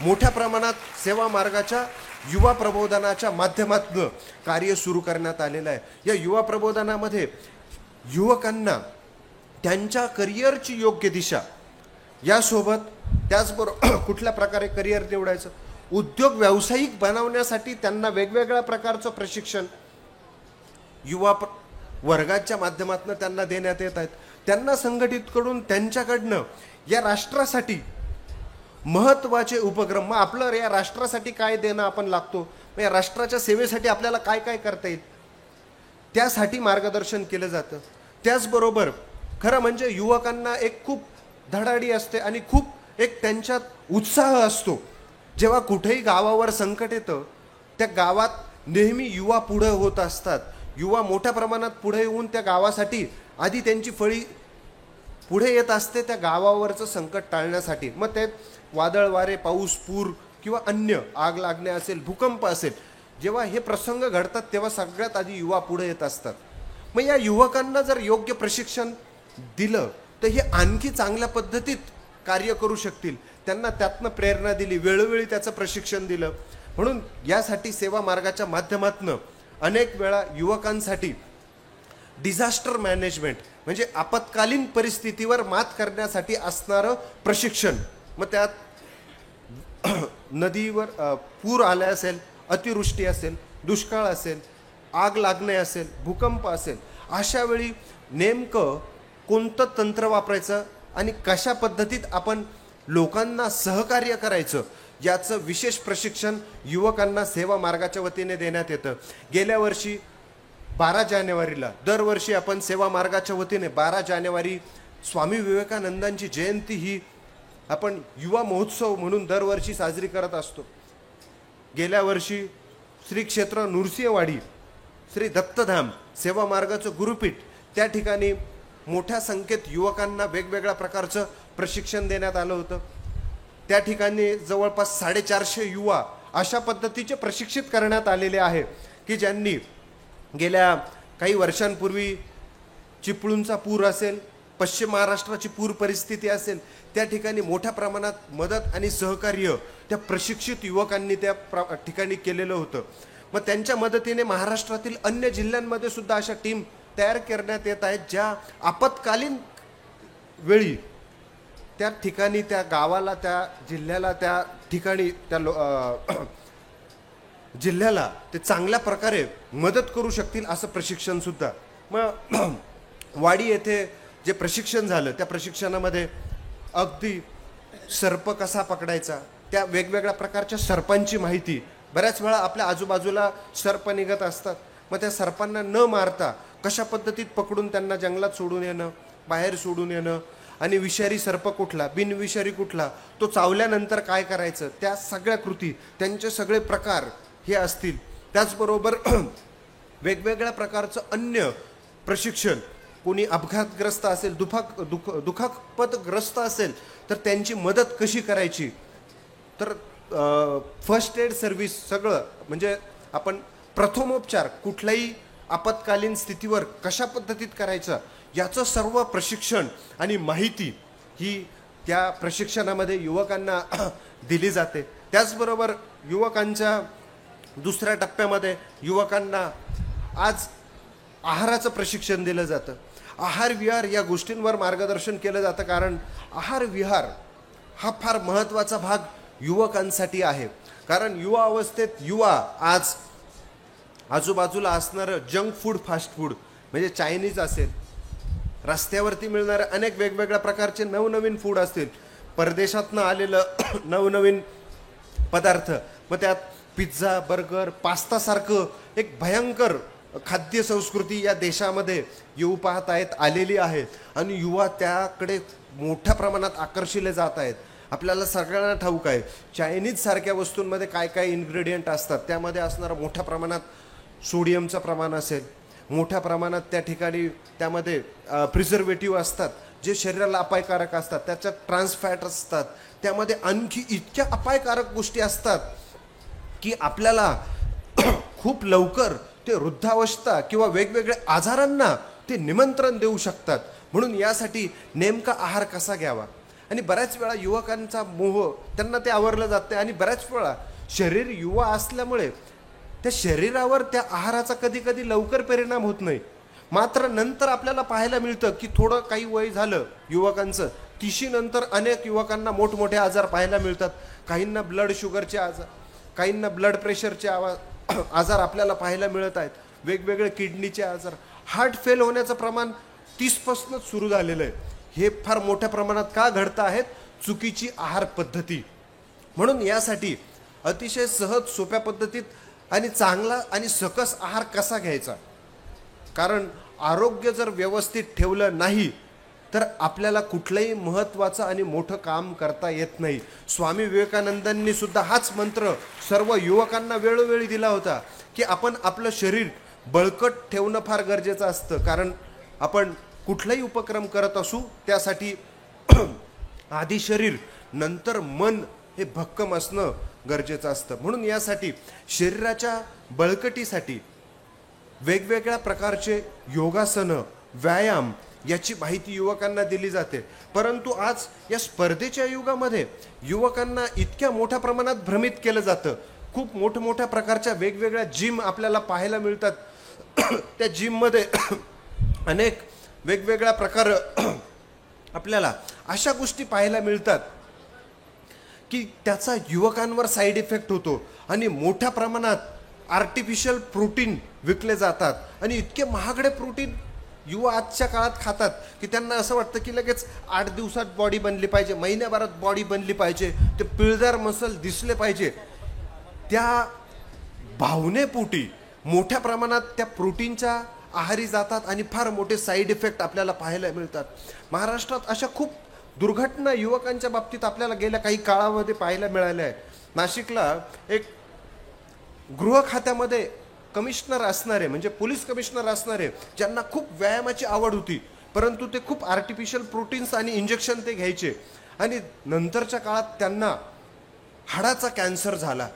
मोठ्या प्रमाणात सेवा मार्गाच्या युवा प्रबोधनाच्या माध्यमातून कार्य सुरू करण्यात आलेलं आहे. या युवा प्रबोधनामध्ये युवकांना त्यांच्या करिअरची योग्य दिशा, यासोबत त्याचबरोबर कुठल्या प्रकारे करिअर निवडायचं, उद्योग व्यावसायिक बनवण्यासाठी त्यांना वेगवेगळ्या प्रकारचं प्रशिक्षण युवा वर्गाच्या माध्यमातून त्यांना देण्यात येत आहेत. त्यांना संघटित करून त्यांच्याकडनं या राष्ट्रासाठी महत्त्वाचे उपक्रम, मग आपलं या राष्ट्रासाठी काय देणं आपण लागतो, मग या राष्ट्राच्या सेवेसाठी आपल्याला काय काय करता येईल, त्यासाठी मार्गदर्शन केलं जातं. त्याचबरोबर खरं म्हणजे युवकांना एक खूप धडाडी असते आणि खूप एक त्यांच्यात उत्साह असतो. जेव्हा कुठेही गावावर संकट येतं, त्या गावात नेहमी युवा पुढे होत असतात. युवा मोठ्या प्रमाणात पुढे येऊन त्या गावासाठी आधी त्यांची फळी पुढे येत असते त्या गावावरचं संकट टाळण्यासाठी. मग ते वादळ वारे, पाऊस, पूर किंवा अन्य आग लागणे असेल, भूकंप असेल, जेव्हा हे प्रसंग घडतात तेव्हा सगळ्यात आधी युवा पुढे येत असतात. मग या युवकांना जर योग्य प्रशिक्षण दिलं तर हे आणखी चांगल्या पद्धतीत कार्य करू शकतील. त्यांना त्यातनं प्रेरणा दिली, वेळोवेळी त्याचं प्रशिक्षण दिलं. म्हणून यासाठी सेवा मार्गाच्या माध्यमातून अनेक वेळा युवकांसाठी डिझास्टर मॅनेजमेंट म्हणजे आपत्कालीन परिस्थितीवर मात करण्यासाठी असणारं प्रशिक्षण, मग त्यात नदीवर पूर आले असेल, अतिवृष्टी असेल, दुष्काळ असेल, आग लागणे असेल, भूकंप असेल, अशा वेळी नेमकं कोणतं तंत्र वापरायचं आणि कशा पद्धतीत आपण लोकांना सहकार्य करायचं याचं विशेष प्रशिक्षण युवकांना सेवा मार्गाच्या वतीने देण्यात येतं. गेल्या वर्षी 12 जानेवारीला, दरवर्षी आपण सेवा मार्गाच्या वतीने 12 जानेवारी स्वामी विवेकानंदांची जयंती ही आपण युवा महोत्सव म्हणून दरवर्षी साजरी करत असतो. गेल्या वर्षी श्री क्षेत्र नृसिंहवाडी, श्री दत्तधाम सेवा मार्गाचं गुरुपीठ, त्या ठिकाणी मोठ्या संख्येत युवकांना वेगवेगळ्या प्रकारचं प्रशिक्षण देण्यात आलं होतं. त्या ठिकाणी जवळपास 450 युवा अशा पद्धतीचे प्रशिक्षित करण्यात आलेले आहे की ज्यांनी गेल्या काही वर्षांपूर्वी चिपळूणचा पूर असेल पश्चिम महाराष्ट्राची पूर परिस्थिती असेल, त्या ठिकाणी मोठ्या प्रमाणात मदत आणि सहकार्य त्या प्रशिक्षित युवकांनी त्या ठिकाणी केलेलं होतं. मग त्यांच्या मदतीने महाराष्ट्रातील अन्य जिल्ह्यांमध्ये सुद्धा अशा टीम तयार करण्यात येत आहेत, ज्या आपत्कालीन वेळी त्या ठिकाणी त्या गावाला, त्या जिल्ह्याला, त्या ठिकाणी त्या जिल्ह्याला ते चांगल्या प्रकारे मदत करू शकतील असं प्रशिक्षण सुद्धा. मग वाडी येथे जे प्रशिक्षण झालं, त्या प्रशिक्षणामध्ये अगदी सर्प कसा पकडायचा, त्या वेगवेगळ्या प्रकारच्या सर्पांची माहिती. बऱ्याच वेळा आपल्या आजूबाजूला सर्प निघत असतात, मग त्या सर्पांना न मारता कशा पद्धतीत पकडून त्यांना जंगलात सोडून येणं, बाहेर सोडून येणं, आणि विषारी सर्प कुठला, बिनविषारी कुठला, तो चावल्यानंतर काय करायचं, त्या सगळ्या कृती, त्यांचे सगळे प्रकार हे असतील. त्याचबरोबर वेगवेगळ्या प्रकारचं अन्य प्रशिक्षण, कोणी अपघातग्रस्त असेल, दुखापतग्रस्त असेल तर त्यांची मदत कशी करायची, तर फर्स्ट एड सर्व्हिस सगळं, म्हणजे आपण प्रथमोपचार कुठल्याही आपत्कालीन स्थितीवर कशा पद्धतीत करायचं, याचं सर्व प्रशिक्षण आणि माहिती ही त्या प्रशिक्षणामध्ये युवकांना दिली जाते. त्याचबरोबर युवकांच्या दुसऱ्या टप्प्यामध्ये युवकांना आज आहाराचं प्रशिक्षण दिलं जातं. आहार विहार या गोष्टींवर मार्गदर्शन केलं जातं, कारण आहार विहार हा फार महत्त्वाचा भाग युवकांसाठी आहे. कारण युवा अवस्थेत युवा आज आजूबाजूला असणारं जंक फूड, फास्ट फूड म्हणजे चायनीज असेल, रस्त्यावरती मिळणारे अनेक वेगवेगळ्या प्रकारचे नवनवीन फूड असतील, परदेशातनं आलेलं नवनवीन पदार्थ, मग त्यात पिझ्झा, बर्गर, पास्तासारखं एक भयंकर खाद्य संस्कृती या देशामध्ये येऊ पाहत आहेत, आलेली आहे, आणि युवा त्याकडे मोठ्या प्रमाणात आकर्षिले जात आहेत. आपल्याला सगळ्यांना ठाऊक आहे चायनीज सारख्या वस्तूंमध्ये काय काय इन्ग्रेडियंट असतात. त्यामध्ये असणारं मोठ्या प्रमाणात सोडियमचं प्रमाण असेल, मोठ्या प्रमाणात त्या ठिकाणी त्यामध्ये प्रिझर्वेटिव्ह असतात जे शरीराला अपायकारक असतात, त्याच्यात ट्रान्स फॅट असतात, त्यामध्ये आणखी इतक्या अपायकारक गोष्टी असतात की आपल्याला खूप लवकर ते वृद्धावस्था किंवा वेगवेगळ्या आजारांना ते निमंत्रण देऊ शकतात. म्हणून यासाठी नेमका आहार कसा घ्यावा, आणि बऱ्याच वेळा युवकांचा मोह, त्यांना ते आवरलं जातं, आणि बऱ्याच वेळा शरीर युवा असल्यामुळे त्या शरीरावर त्या आहाराचा कधी कधी लवकर परिणाम होत नाही. मात्र नंतर आपल्याला पाहायला मिळतं की थोडं काही वय झालं युवकांचं, 30 नंतर अनेक युवकांना मोठमोठे आजार पाहायला मिळतात. काहींना ब्लड शुगरचे आजार, काहींना ब्लड प्रेशरचे आजार आपल्याला पाहायला मिळत आहेत, वेगवेगळे किडनीचे आजार, हार्ट फेल होण्याचं प्रमाण 30पासूनच सुरू झालेलं आहे. हे फार मोठ्या प्रमाणात का घडतं आहेत, चुकीची आहार पद्धती. म्हणून यासाठी अतिशय सहज सोप्या पद्धतीत आणि चांगला आणि सकस आहार कसा घ्यायचा, कारण आरोग्य जर व्यवस्थित ठेवलं नाही तर आपल्याला कुठलंही महत्त्वाचं आणि मोठं काम करता येत नाही. स्वामी विवेकानंदांनी सुद्धा हाच मंत्र सर्व युवकांना वेळोवेळी दिला होता की आपण आपलं शरीर बळकट ठेवणं फार गरजेचं असतं. कारण आपण कुठलाही उपक्रम करत असू त्यासाठी आधी शरीर नंतर मन हे भक्कम असणं गरजेचं असतं. म्हणून यासाठी शरीराच्या बळकटीसाठी वेगवेगळ्या प्रकारचे योगासनं, व्यायाम याची माहिती युवकांना दिली जाते. परंतु आज या स्पर्धेच्या युगामध्ये युवकांना इतक्या मोठ्या प्रमाणात भ्रमित केलं जातं. खूप मोठमोठ्या प्रकारच्या वेगवेगळ्या जिम आपल्याला पाहायला मिळतात. त्या जिममध्ये अनेक वेगवेगळ्या प्रकार आपल्याला अशा गोष्टी पाहायला मिळतात की त्याचा युवकांवर साईड इफेक्ट होतो, आणि मोठ्या प्रमाणात आर्टिफिशियल प्रोटीन विकले जातात, आणि इतके महागडे प्रोटीन युवा आजच्या काळात खातात की त्यांना असं वाटतं की लगेच 8 दिवसात बॉडी बनली पाहिजे, महिन्याभरात बॉडी बनली पाहिजे, ते पिळदार मसल दिसले पाहिजे. त्या भावनेपोटी मोठ्या प्रमाणात त्या प्रोटीनच्या आहारी जातात आणि फार मोठे साईड इफेक्ट आपल्याला पाहायला मिळतात. महाराष्ट्रात अशा खूप दुर्घटना युवकांच्या बाबतीत आपल्याला गेल्या काही काळामध्ये पाहायला मिळाल्या आहे. नाशिकला एक गृह खात्यामध्ये कमिशनर असणारे, म्हणजे पोलीस कमिशनर असणारे, ज्यांना खूप व्यायामाची आवड होती, परंतु ते खूप आर्टिफिशियल प्रोटीन्स आणि इंजेक्शन ते घ्यायचे, आणि नंतरच्या काळात त्यांना हाडाचा कॅन्सर झाला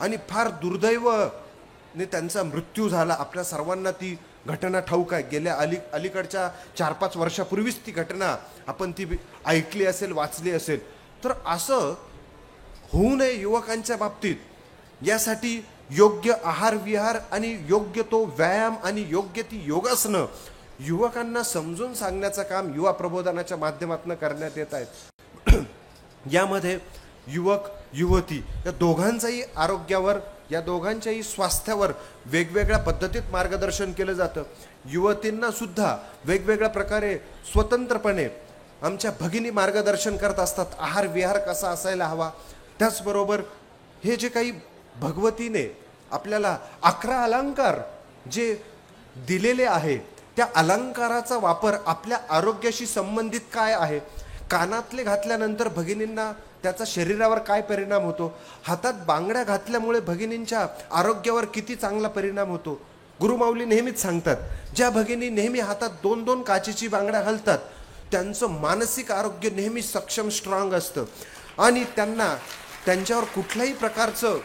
आणि फार दुर्दैवाने त्यांचा मृत्यू झाला. आपल्या सर्वांना ती घटना ठाऊक आहे. गेल्या अलीकडच्या 4-5 वर्षापूर्वीच ती घटना आपण ती ऐकली असेल, वाचली असेल. तर असं होऊ नये युवकांच्या बाबतीत, यासाठी योग्य आहार विहार आणि योग्य तो व्यायाम आणि योग्य ती योगासनं युवकांना समजून सांगण्याचं काम युवा प्रबोधनाच्या माध्यमातून करण्यात येत आहेत. यामध्ये युवक युवती या दोघांचाही आरोग्यावर, या दोघांच्याही स्वास्थ्यावर वेगवेगळ्या पद्धतीत मार्गदर्शन केलं जातं. युवतींना सुद्धा वेगवेगळ्या प्रकारे स्वतंत्रपणे आमच्या भगिनी मार्गदर्शन करत असतात, आहार विहार कसा असायला हवा. त्याचबरोबर हे जे काही भगवतीने आपल्याला 11 अलंकार जे दिलेले आहे, त्या अलंकाराचा वापर आपल्या आरोग्याशी संबंधित काय आहे, कानातले घातल्यानंतर भगिनींना त्याचा शरीरावर काय परिणाम होतो, हातात बांगड्या घातल्यामुळे भगिनींच्या आरोग्यावर किती चांगला परिणाम होतो. गुरुमाऊली नेहमीच सांगतात, ज्या भगिनी नेहमी हातात 2-2 काचेची बांगड्या घालतात त्यांचं मानसिक आरोग्य नेहमी सक्षम, स्ट्रॉंग असतं आणि त्यांच्यावर कुठल्याही प्रकारचं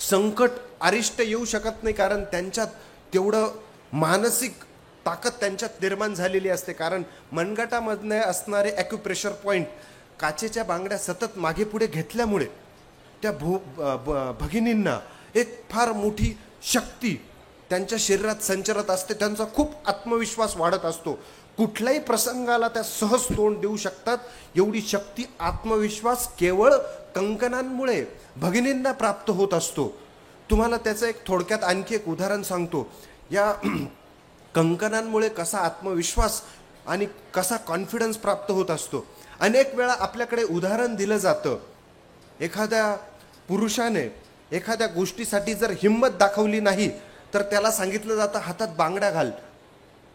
संकट अरिष्ट येऊ शकत नाही, कारण त्यांच्यात तेवढं मानसिक ताकद त्यांच्यात निर्माण झालेली असते. कारण मनगटामधनं असणारे ॲक्युप्रेशर पॉईंट काचेच्या बांगड्या सतत मागे पुढे घेतल्यामुळे त्या भगिनींना एक फार मोठी शक्ती त्यांच्या शरीरात संचरत असते. त्यांचा खूप आत्मविश्वास वाढत असतो. कुठल्याही प्रसंगाला त्या सहज तोंड देऊ शकतात. एवढी शक्ती, आत्मविश्वास केवळ कंकणांमुळे भगिनींना प्राप्त होत असतो. तुम्हाला त्याचं एक थोडक्यात आणखी एक उदाहरण सांगतो. या कंकणांमुळे कसा आत्मविश्वास आणि कसा कॉन्फिडन्स प्राप्त होत असतो. अनेक वेळा आपल्याकडे उदाहरण दिलं जातं, एखाद्या पुरुषाने एखाद्या गोष्टीसाठी जर हिंमत दाखवली नाही तर त्याला सांगितलं जातं हातात बांगड्या घाल,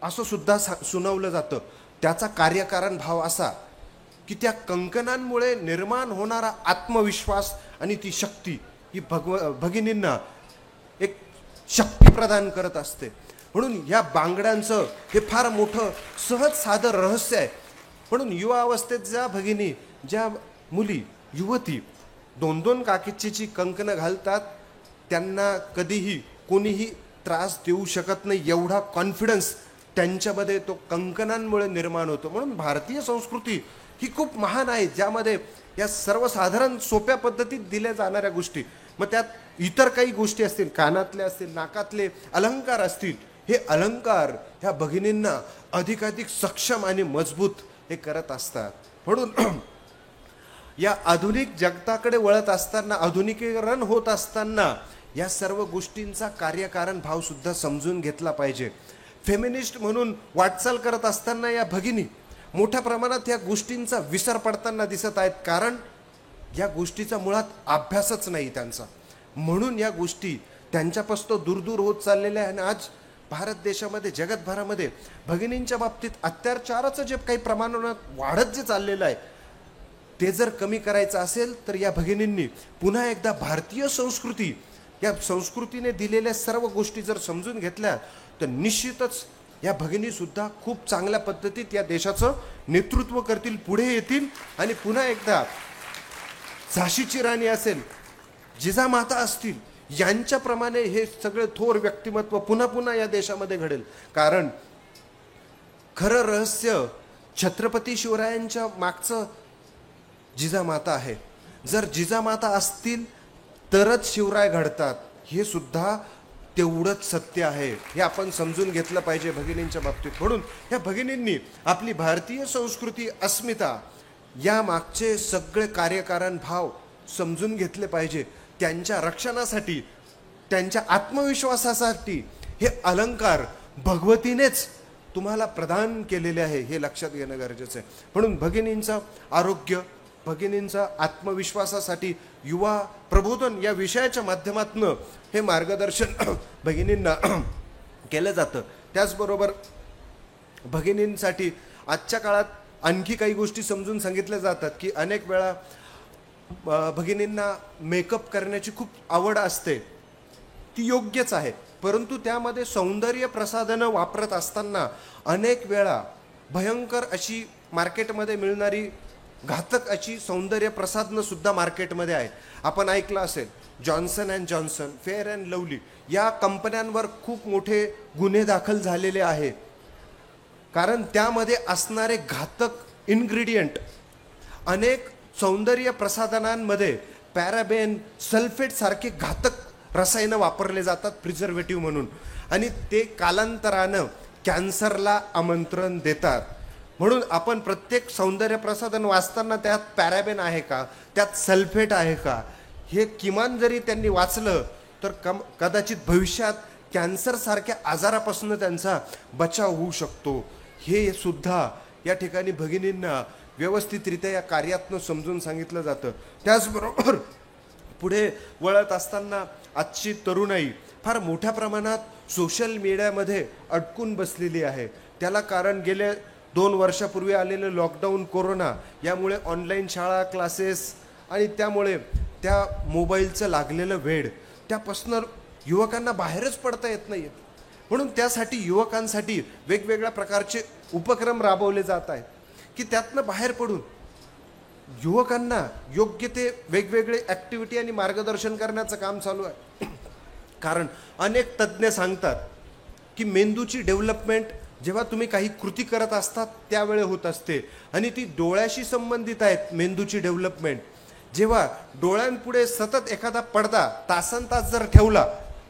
असं सुद्धा सुनावलं जातं. त्याचा कार्यकारण भाव असा की त्या कंकणांमुळे निर्माण होणारा आत्मविश्वास आणि ती शक्ती ही भगिनींना एक शक्ती प्रदान करत असते. म्हणून या बांगड्यांचं हे फार मोठं सहज साधं रहस्य आहे. म्हणून युवा अवस्थेत ज्या भगिनी, ज्या मुली, युवती 2-2 काचेची कंकणं घालतात त्यांना कधीही कोणीही त्रास देऊ शकत नाही, एवढा कॉन्फिडन्स त्यांच्यामध्ये तो कंकणांमुळे निर्माण होतो. म्हणून भारतीय संस्कृती ही खूप महान आहे, ज्यामध्ये या सर्वसाधारण सोप्या पद्धतीत दिल्या जाणाऱ्या गोष्टी, मग त्यात इतर काही गोष्टी असतील, कानातले असतील, नाकातले अलंकार असतील, हे अलंकार ह्या भगिनींना अधिकाधिक सक्षम आणि मजबूत हे करत असतात. म्हणून या आधुनिक जगताकडे वळत असताना, आधुनिकीकरण होत असताना या सर्व गोष्टींचा कार्यकारण भाव सुद्धा समजून घेतला पाहिजे. फेमिनिस्ट म्हणून वाटचाल करत असताना या भगिनी मोठ्या प्रमाणात या गोष्टींचा विसर पडताना दिसत आहेत, कारण या गोष्टीचा मुळात अभ्यासच नाही त्यांचा. म्हणून या गोष्टी त्यांच्यापासून दूर दूर होत चाललेल्या आहे. आणि आज भारत देशामध्ये, जगतभरामध्ये भगिनींच्या बाबतीत अत्याचाराचं जे काही प्रमाणात वाढत जे चाललेलं आहे, ते जर कमी करायचं असेल तर या भगिनींनी पुन्हा एकदा भारतीय संस्कृती, या संस्कृतीने दिलेल्या सर्व गोष्टी जर समजून घेतल्या तर निश्चितच या भगिनी सुद्धा खूप चांगल्या पद्धतीत या देशाचं नेतृत्व करतील, पुढे येतील आणि पुन्हा एकदा झाशीची राणी असेल, जिजामाता असतील, यांच्याप्रमाणे हे सगळे थोर व्यक्तिमत्व पुन्हा पुन्हा या देशामध्ये घडेल. कारण खरं रहस्य छत्रपती शिवरायांच्या मागचं जिजामाता आहे. जर जिजामाता असतील तरच शिवराय घडतात, हे सुद्धा तेवढंच सत्य आहे. हे आपण समजून घेतलं पाहिजे भगिनींच्या बाबतीत. म्हणून या भगिनींनी आपली भारतीय संस्कृती, अस्मिता या मागचे सगळे कार्यकारण भाव समजून घेतले पाहिजे. त्यांच्या रक्षणासाठी, त्यांच्या आत्मविश्वासासाठी हे अलंकार भगवतीनेच तुम्हाला प्रदान केलेले आहे, हे लक्षात घेणं गरजेचं आहे. म्हणून भगिनींचं आरोग्य, भगिनींचा आत्मविश्वासासाठी युवा प्रबोधन या विषयाच्या माध्यमातून हे मार्गदर्शन भगिनींना केलं जातं. त्याचबरोबर भगिनींसाठी आजच्या काळात आणखी काही गोष्टी समजून सांगितल्या जातात की अनेक वेळा भगिनींना मेकअप करण्याची खूप आवड असते, ती योग्यच आहे, परंतु त्यामध्ये सौंदर्य प्रसाधनं वापरत असताना अनेक वेळा भयंकर अशी मार्केटमध्ये मिळणारी घातक अशी सौंदर्य प्रसाधनं सुद्धा मार्केटमध्ये आहे. आपण ऐकलं असेल Johnson and Johnson, fair and lovely या कंपन्यांवर खूप मोठे गुन्हे दाखल झालेले आहे, कारण त्यामध्ये असणारे घातक इन्ग्रेडियंट. अनेक सौंदर्य प्रसाधनांमध्ये पॅराबेन, सल्फेट सारखे घातक रसायनं वापरले जातात प्रिझर्वेटिव्ह म्हणून, आणि ते कालांतरानं कॅन्सरला आमंत्रण देतात. म्हणून आपण प्रत्येक सौंदर्य प्रसाधन वाचताना त्यात पॅराबेन आहे का, त्यात सल्फेट आहे का, हे किमान जरी त्यांनी वाचलं तर कदाचित भविष्यात कॅन्सरसारख्या आजारापासून त्यांचा बचाव होऊ शकतो. हे सुद्धा या ठिकाणी भगिनींना व्यवस्थितरित्या या कार्यातनं समजून सांगितलं जातं. त्याचबरोबर पुढे वळत असताना आजची तरुणाई फार मोठ्या प्रमाणात सोशल मीडियामध्ये अडकून बसलेली आहे. त्याला कारण गेले 2 वर्षापूर्वी आलेलं लॉकडाऊन, कोरोना, यामुळे ऑनलाईन शाळा, क्लासेस आणि त्यामुळे त्या मोबाईलचं लागलेलं वेड, त्यापासून युवकांना बाहेरच पडता येत नाही. म्हणून त्यासाठी युवकांसाठी वेगवेगळ्या प्रकारचे उपक्रम राबवले जात आहेत की त्यातनं बाहेर पडून युवकांना योग्य ते वेगवेगळे ॲक्टिव्हिटी आणि मार्गदर्शन करण्याचं काम चालू आहे. कारण अनेक तज्ज्ञ सांगतात की मेंदूची डेव्हलपमेंट जेव्हा तुम्ही काही कृती करत असतात त्यावेळे होत असते, आणि ती डोळ्याशी संबंधित आहेत. मेंदूची डेव्हलपमेंट जेव्हा डोळ्यांपुढे सतत एखादा पडदा तासनतास जर ठेवला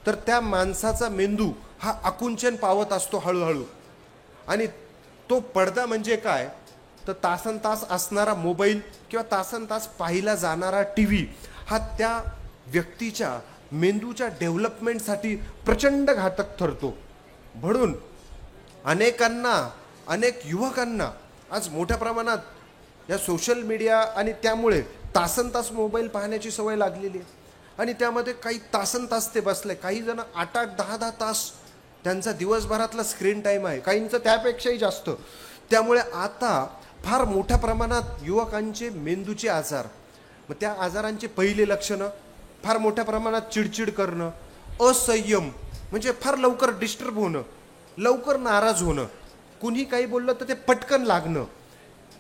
तर त्या माणसाचा मेंदू हा आकुंचन पावत असतो हळूहळू. आणि तो पडदा म्हणजे काय तर तासनतास असणारा मोबाईल किंवा तासनतास पाहिला जाणारा TV हा त्या व्यक्तीच्या मेंदूच्या डेव्हलपमेंटसाठी प्रचंड घातक ठरतो. म्हणून अनेक युवकांना आज मोठ्या प्रमाणात या सोशल मीडिया आणि त्यामुळे तासनतास मोबाईल पाहण्याची सवय लागलेली आहे, आणि त्यामध्ये काही तासनतास ते बसले. काही जण 8-8, 10-10 तास त्यांचा दिवसभरातला स्क्रीन टाईम आहे, काहींचं त्यापेक्षाही जास्त. त्यामुळे आता फार मोठ्या प्रमाणात युवकांचे मेंदूचे आजार, मग त्या आजारांचे पहिले लक्षणं फार मोठ्या प्रमाणात चिडचिड करणं, असंयम म्हणजे फार लवकर डिस्टर्ब होणं, लवकर नाराज होणं, कुणी काही बोललं तर ते पटकन लागणं,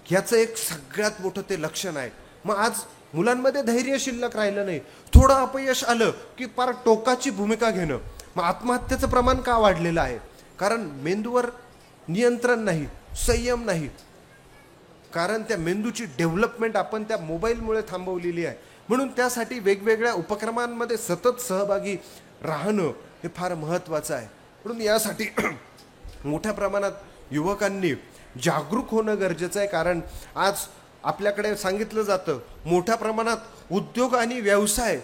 ह्याचं एक सगळ्यात मोठं ते लक्षण आहे. मग आज मुलांमध्ये धैर्य शिल्लक राहिलं नाही. थोडं अपयश आलं की फार टोकाची भूमिका घेणं. मग आत्महत्येचं प्रमाण का वाढलेलं आहे? कारण मेंदूवर नियंत्रण नाही, संयम नाही. कारण त्या मेंदूची डेव्हलपमेंट आपण त्या मोबाईलमुळे थांबवलेली आहे. म्हणून त्यासाठी वेगवेगळ्या उपक्रमांमध्ये सतत सहभागी राहणं हे फार महत्त्वाचं आहे. म्हणून यासाठी मोठ्या प्रमाणात युवकांनी जागरूक होणं गरजेचं आहे. कारण आज आपल्याकडे सांगितलं जातं मोठ्या प्रमाणात उद्योग आणि व्यवसाय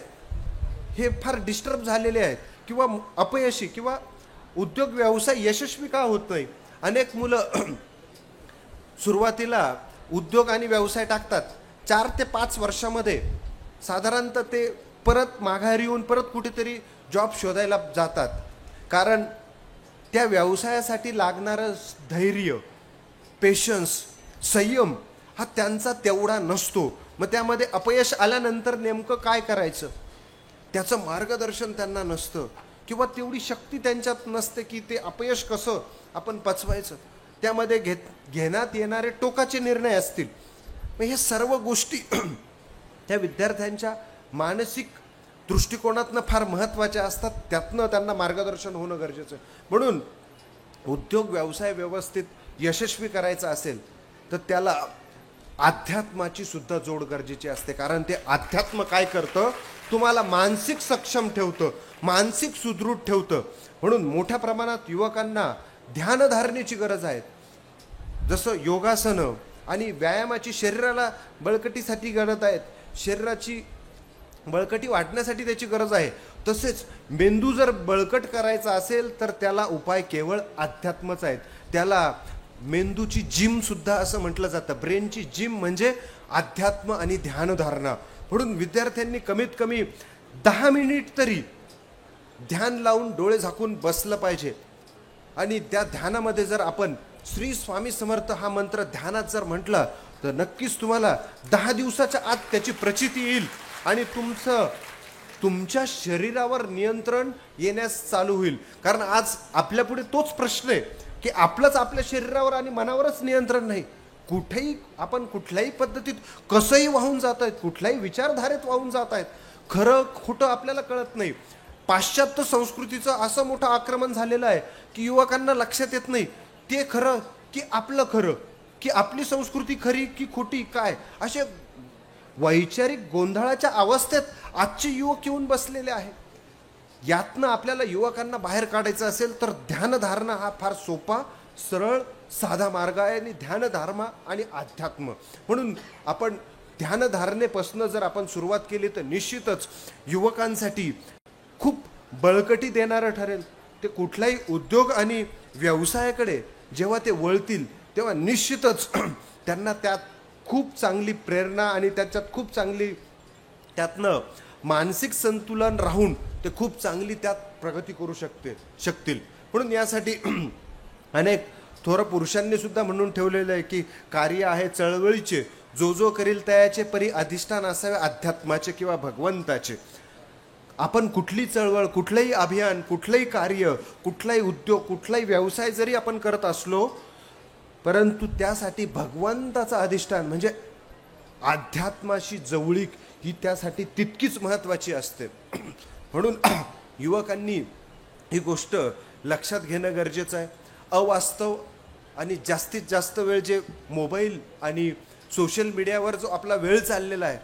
हे फार डिस्टर्ब झालेले आहेत किंवा अपयशी, किंवा उद्योग व्यवसाय यशस्वी का होत नाही. अनेक मुलं सुरुवातीला उद्योग आणि व्यवसाय टाकतात, 4 ते 5 वर्षामध्ये साधारणतः ते परत माघारी येऊन परत कुठेतरी जॉब शोधायला जातात. कारण त्या व्यवसायासाठी लागणारं धैर्य, पेशन्स, संयम हा त्यांचा तेवढा नसतो. मग त्यामध्ये अपयश आल्यानंतर नेमकं काय करायचं त्याचं मार्गदर्शन त्यांना नसतं, किंवा तेवढी शक्ती त्यांच्यात नसते की ते अपयश कसं आपण पचवायचं. त्यामध्ये घेण्यात येणारे टोकाचे निर्णय असतील. मग हे सर्व गोष्टी त्या विद्यार्थ्यांच्या मानसिक दृष्टिकोनातनं फार महत्त्वाच्या असतात. त्यातनं त्यांना मार्गदर्शन होणं गरजेचं आहे. म्हणून उद्योग व्यवसाय व्यवस्थित यशस्वी करायचा असेल तर त्याला अध्यात्माची सुद्धा जोड गरजेची असते. कारण ते अध्यात्म काय करतं, तुम्हाला मानसिक सक्षम ठेवतं, मानसिक सुदृढ ठेवतं. म्हणून मोठ्या प्रमाणात युवकांना ध्यानधारणेची गरज आहे. जसं योगासनं आणि व्यायामाची शरीराला बळकटीसाठी गरज आहेत, शरीराची बळकटी वाढण्यासाठी त्याची गरज आहे. तसेच मेंदू जर बळकट करायचा असेल तर त्याला उपाय केवळ अध्यात्मच आहेत. त्याला मेंदूची जिम सुद्धा असं म्हटलं जातं. ब्रेनची जिम म्हणजे अध्यात्म आणि ध्यानधारणा. म्हणून विद्यार्थ्यांनी कमीत कमी 10 मिनिट तरी ध्यान लावून डोळे झाकून बसलं पाहिजे. आणि त्या ध्यानामध्ये जर आपण श्री स्वामी समर्थ हा मंत्र ध्यानात जर म्हटला तर नक्कीच तुम्हाला 10 दिवसाच्या आत त्याची प्रचिती येईल आणि तुमच्या शरीरावर नियंत्रण येण्यास चालू होईल. कारण आज आपल्यापुढे तोच प्रश्न आहे की आपलंच आपल्या शरीरावर आणि मनावरच नियंत्रण नाही. कुठेही आपण कुठल्याही पद्धतीत कसंही वाहून जात आहेत, कुठल्याही विचारधारेत वाहून जात आहेत, खरं खोटं आपल्याला कळत नाही. पाश्चात्य संस्कृतीचं असं मोठं आक्रमण झालेलं आहे की युवकांना लक्षात येत नाही ते खरं की आपलं खरं, की आपली संस्कृती खरी की खोटी, काय असे वैचारिक गोंधळाच्या अवस्थेत आजचे युवक येऊन बसलेले आहेत. यातनं आपल्याला युवकांना बाहेर काढायचं असेल तर ध्यानधारणा हा फार सोपा, सरळ, साधा मार्ग आहे. आणि ध्यानधारणा आणि अध्यात्म म्हणून आपण ध्यानधारणेपासून जर आपण सुरुवात केली तर निश्चितच युवकांसाठी खूप बळकटी देणारं ठरेल. ते कुठलाही उद्योग आणि व्यवसायाकडे जेव्हा ते वळतील तेव्हा निश्चितच त्यांना त्यात खूप चांगली प्रेरणा आणि त्याच्यात खूप चांगली त्यातनं मानसिक संतुलन राहून ते खूप चांगली त्यात प्रगती करू शकतील. म्हणून यासाठी अनेक थोर पुरुषांनी सुद्धा म्हणून ठेवलेलं आहे की कार्य आहे चळवळीचे, जो जो करील तयाचे परी अधिष्ठान असावे अध्यात्माचे किंवा भगवंताचे. आपण कुठली चळवळ, कुठलंही अभियान, कुठलंही कार्य, कुठलाही उद्योग, कुठलाही व्यवसाय जरी आपण करत असलो, परंतु त्यासाठी भगवंताचं अधिष्ठान म्हणजे अध्यात्माशी जवळीक ही त्यासाठी तितकीच महत्त्वाची असते. म्हणून युवकांनी ही गोष्ट लक्षात घेणं गरजेचं आहे. अवास्तव आणि जास्तीत जास्त वेळ जे मोबाईल आणि सोशल मीडियावर जो आपला वेळ चाललेला आहे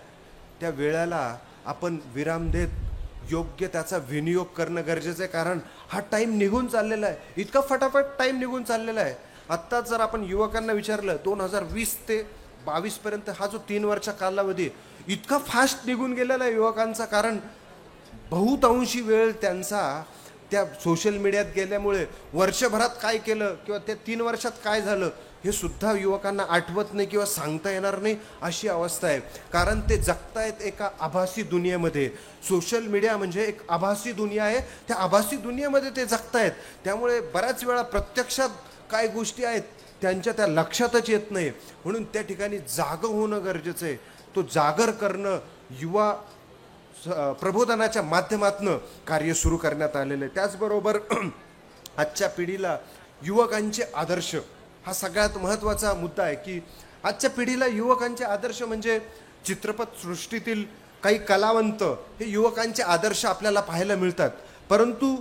त्या वेळाला आपण विराम देत योग्य त्याचा विनियोग करणं गरजेचं आहे. कारण हा टाईम निघून चाललेला आहे, इतका फटाफट टाईम निघून चाललेला आहे. आत्ताच जर आपण युवकांना विचारलं 2020 ते 22 पर्यंत हा जो 3 वर्षा कालावधी इतका फास्ट निघून गेलेला आहे युवकांचा. कारण बहुतांशी वेळ त्यांचा त्या सोशल मीडियात गेल्यामुळे वर्षभरात काय केलं किंवा त्या 3 वर्षात काय झालं हे सुद्धा युवकांना आठवत नाही किंवा सांगता येणार नाही अशी अवस्था आहे. कारण ते जगतायत एका आभासी दुनियेमध्ये. सोशल मीडिया म्हणजे एक आभासी दुनिया आहे, त्या आभासी दुनियेमध्ये ते जगतायत. त्यामुळे बऱ्याच वेळा प्रत्यक्षात काय गोष्टी आहेत त्यांच्या त्या लक्षातच येत नाही. म्हणून त्या ठिकाणी जागं होणं गरजेचं आहे. तो जागर करणं युवा प्रबोधनाच्या माध्यमातून कार्य सुरू करण्यात आलेलं आहे. त्याचबरोबर आजच्या पिढीला युवकांचे आदर्श हा सगळ्यात महत्त्वाचा मुद्दा आहे. की आजच्या पिढीला युवकांचे आदर्श म्हणजे चित्रपटसृष्टीतील काही कलावंत हे युवकांचे आदर्श आपल्याला पाहायला मिळतात. परंतु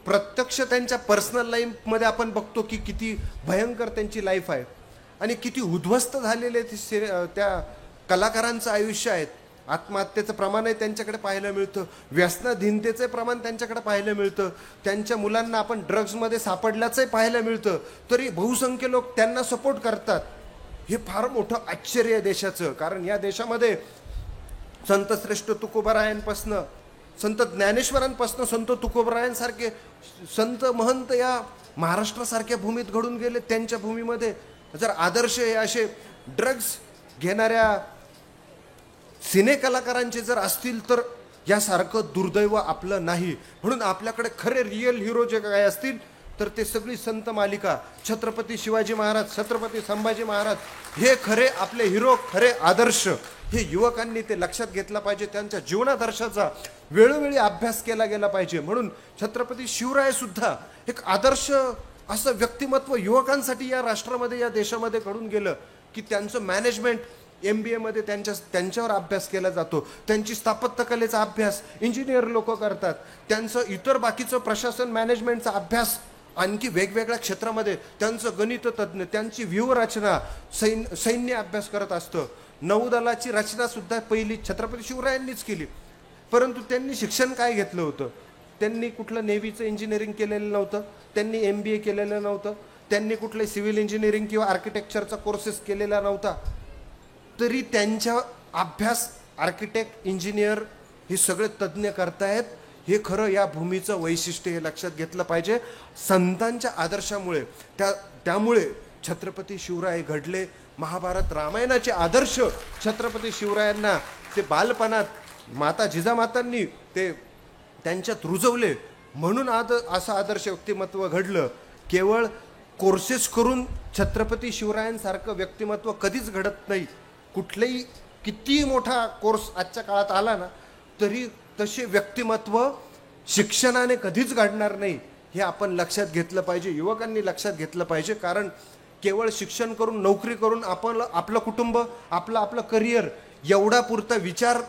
प्रत्यक्ष त्यांच्या पर्सनल लाईफमध्ये आपण बघतो की किती भयंकर त्यांची लाईफ आहे आणि किती उद्ध्वस्त झालेले त्या कलाकारांचं आयुष्य आहे. आत्महत्येचं प्रमाणही त्यांच्याकडे पाहायला मिळतं, व्यसनाधीनतेचं प्रमाण त्यांच्याकडे पाहायला मिळतं, त्यांच्या मुलांना आपण ड्रग्समध्ये सापडल्याचंही पाहायला मिळतं. तरी बहुसंख्य लोक त्यांना सपोर्ट करतात. हे फार मोठं आश्चर्य आहे देशाचं. कारण या देशामध्ये संतश्रेष्ठ तुकोबारायांपासनं, संत ज्ञानेश्वरांपासनं संत तुकोबारायांसारखे संत महंत या महाराष्ट्रासारख्या भूमीत घडून गेले. त्यांच्या भूमीमध्ये जर आदर्श हे असे ड्रग्स घेणाऱ्या सिने कलाकारांचे जर असतील तर यासारखं दुर्दैव आपलं नाही. म्हणून आपल्याकडे खरे रिअल हिरो जे काय असतील तर ते सगळी संत मालिका, छत्रपती शिवाजी महाराज, छत्रपती संभाजी महाराज हे खरे आपले हिरो, खरे आदर्श. हे युवकांनी ते लक्षात घेतला पाहिजे. त्यांच्या जीवनादर्शाचा वेळोवेळी अभ्यास केला गेला पाहिजे. म्हणून छत्रपती शिवराय सुद्धा एक आदर्श असं व्यक्तिमत्व युवकांसाठी या राष्ट्रामध्ये, या देशामध्ये घडून गेलं की त्यांचं मॅनेजमेंट MBA मध्ये त्यांच्यावर अभ्यास केला जातो. त्यांची स्थापत्यकलेचा अभ्यास इंजिनियर लोक करतात. त्यांचं इतर बाकीचं प्रशासन मॅनेजमेंटचा अभ्यास आणखी वेगवेगळ्या क्षेत्रामध्ये त्यांचं गणित तज्ज्ञ, त्यांची व्यूहरचना, सैन्य अभ्यास करत असतं. नौदलाची रचना सुद्धा पहिली छत्रपती शिवरायांनीच केली. परंतु त्यांनी शिक्षण काय घेतलं होतं? त्यांनी कुठलं नेव्हीचं इंजिनिअरिंग केलेलं नव्हतं, त्यांनी MBA केलेलं नव्हतं, त्यांनी कुठलं सिव्हिल इंजिनिअरिंग किंवा आर्किटेक्चरचा कोर्सेस केलेला नव्हता. तरी त्यांच्या अभ्यास आर्किटेक्ट, इंजिनियर हे सगळे तज्ज्ञ करतायत. हे खरं या भूमीचं वैशिष्ट्य, हे लक्षात घेतलं पाहिजे. संतांच्या आदर्शामुळे त्यामुळे छत्रपती शिवराय घडले. महाभारत रामायणाचे आदर्श छत्रपती शिवरायांना ते बालपणात माता जिजामातांनी ते त्यांच्यात रुजवले. म्हणून आज असं आदर्श व्यक्तिमत्व घडलं. केवळ कोर्सेस करून छत्रपती शिवरायांसारखं व्यक्तिमत्व कधीच घडत नाही. कुठलेही किती मोठा कोर्स आजच्या काळात आला ना तरी तसे व्यक्तिमत्व शिक्षणाने कधीच घडणार नाही. हे आपण लक्षात घेतलं पाहिजे, युवकांनी लक्षात घेतलं पाहिजे. कारण केवळ शिक्षण करून नोकरी करून आपण आपलं कुटुंब आपलं करिअर एवढा पुरता विचार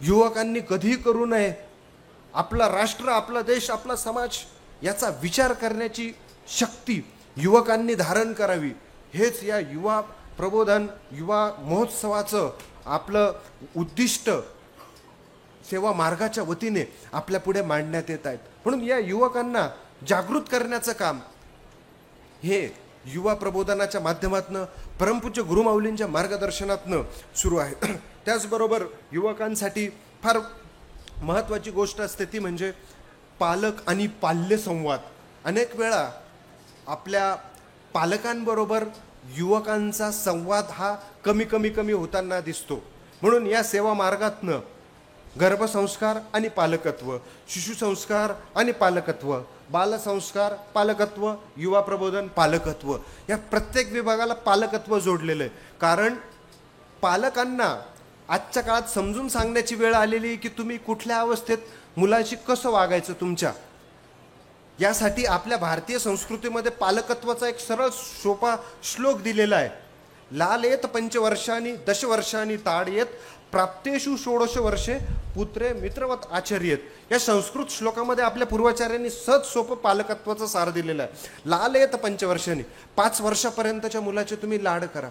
युवकांनी कधीही करू नये. आपला राष्ट्र, आपला देश, आपला समाज याचा विचार करण्याची शक्ती युवकांनी धारण करावी. हेच या युवा प्रबोधन युवा महोत्सवाचं आपलं उद्दिष्ट सेवा मार्गाच्या वतीने आपल्या पुढे मांडण्यात येत आहेत. म्हणून या युवकांना जागृत करण्याचं काम हे युवा प्रबोधनाच्या माध्यमातून परमपूज्य गुरुमाऊलींच्या मार्गदर्शनातून सुरू आहे. त्याचबरोबर युवकांसाठी फार महत्त्वाची गोष्ट असते ती म्हणजे पालक आणि पाल्य संवाद. अनेक वेळा आपल्या पालकांबरोबर युवकांचा संवाद हा कमी होताना दिसतो. म्हणून या सेवा मार्गातनं गर्भसंस्कार आणि पालकत्व, शिशुसंस्कार आणि पालकत्व, बालसंस्कार पालकत्व, युवा प्रबोधन पालकत्व, या प्रत्येक विभागाला पालकत्व जोडलेलं आहे. कारण पालकांना आजच्या काळात समजून सांगण्याची वेळ आलेली आहे की तुम्ही कुठल्या अवस्थेत मुलांशी कसं वागायचं तुमच्या. यासाठी आपल्या भारतीय संस्कृतीमध्ये पालकत्वाचा एक सरळ सोपा श्लोक दिलेला आहे. लालेत पंचवर्षांनी दशवर्षांनी ताडयेत प्राप्तेषु षोडश वर्षे पुत्रे मित्रवत आचर्येत. या संस्कृत श्लोकामध्ये आपल्या पूर्वाचार्यांनी सहज सोपं पालकत्वाचं सार दिलेलं आहे. लालेत पंचवर्षांनी 5 वर्षापर्यंतच्या मुलाचे तुम्ही लाड करा.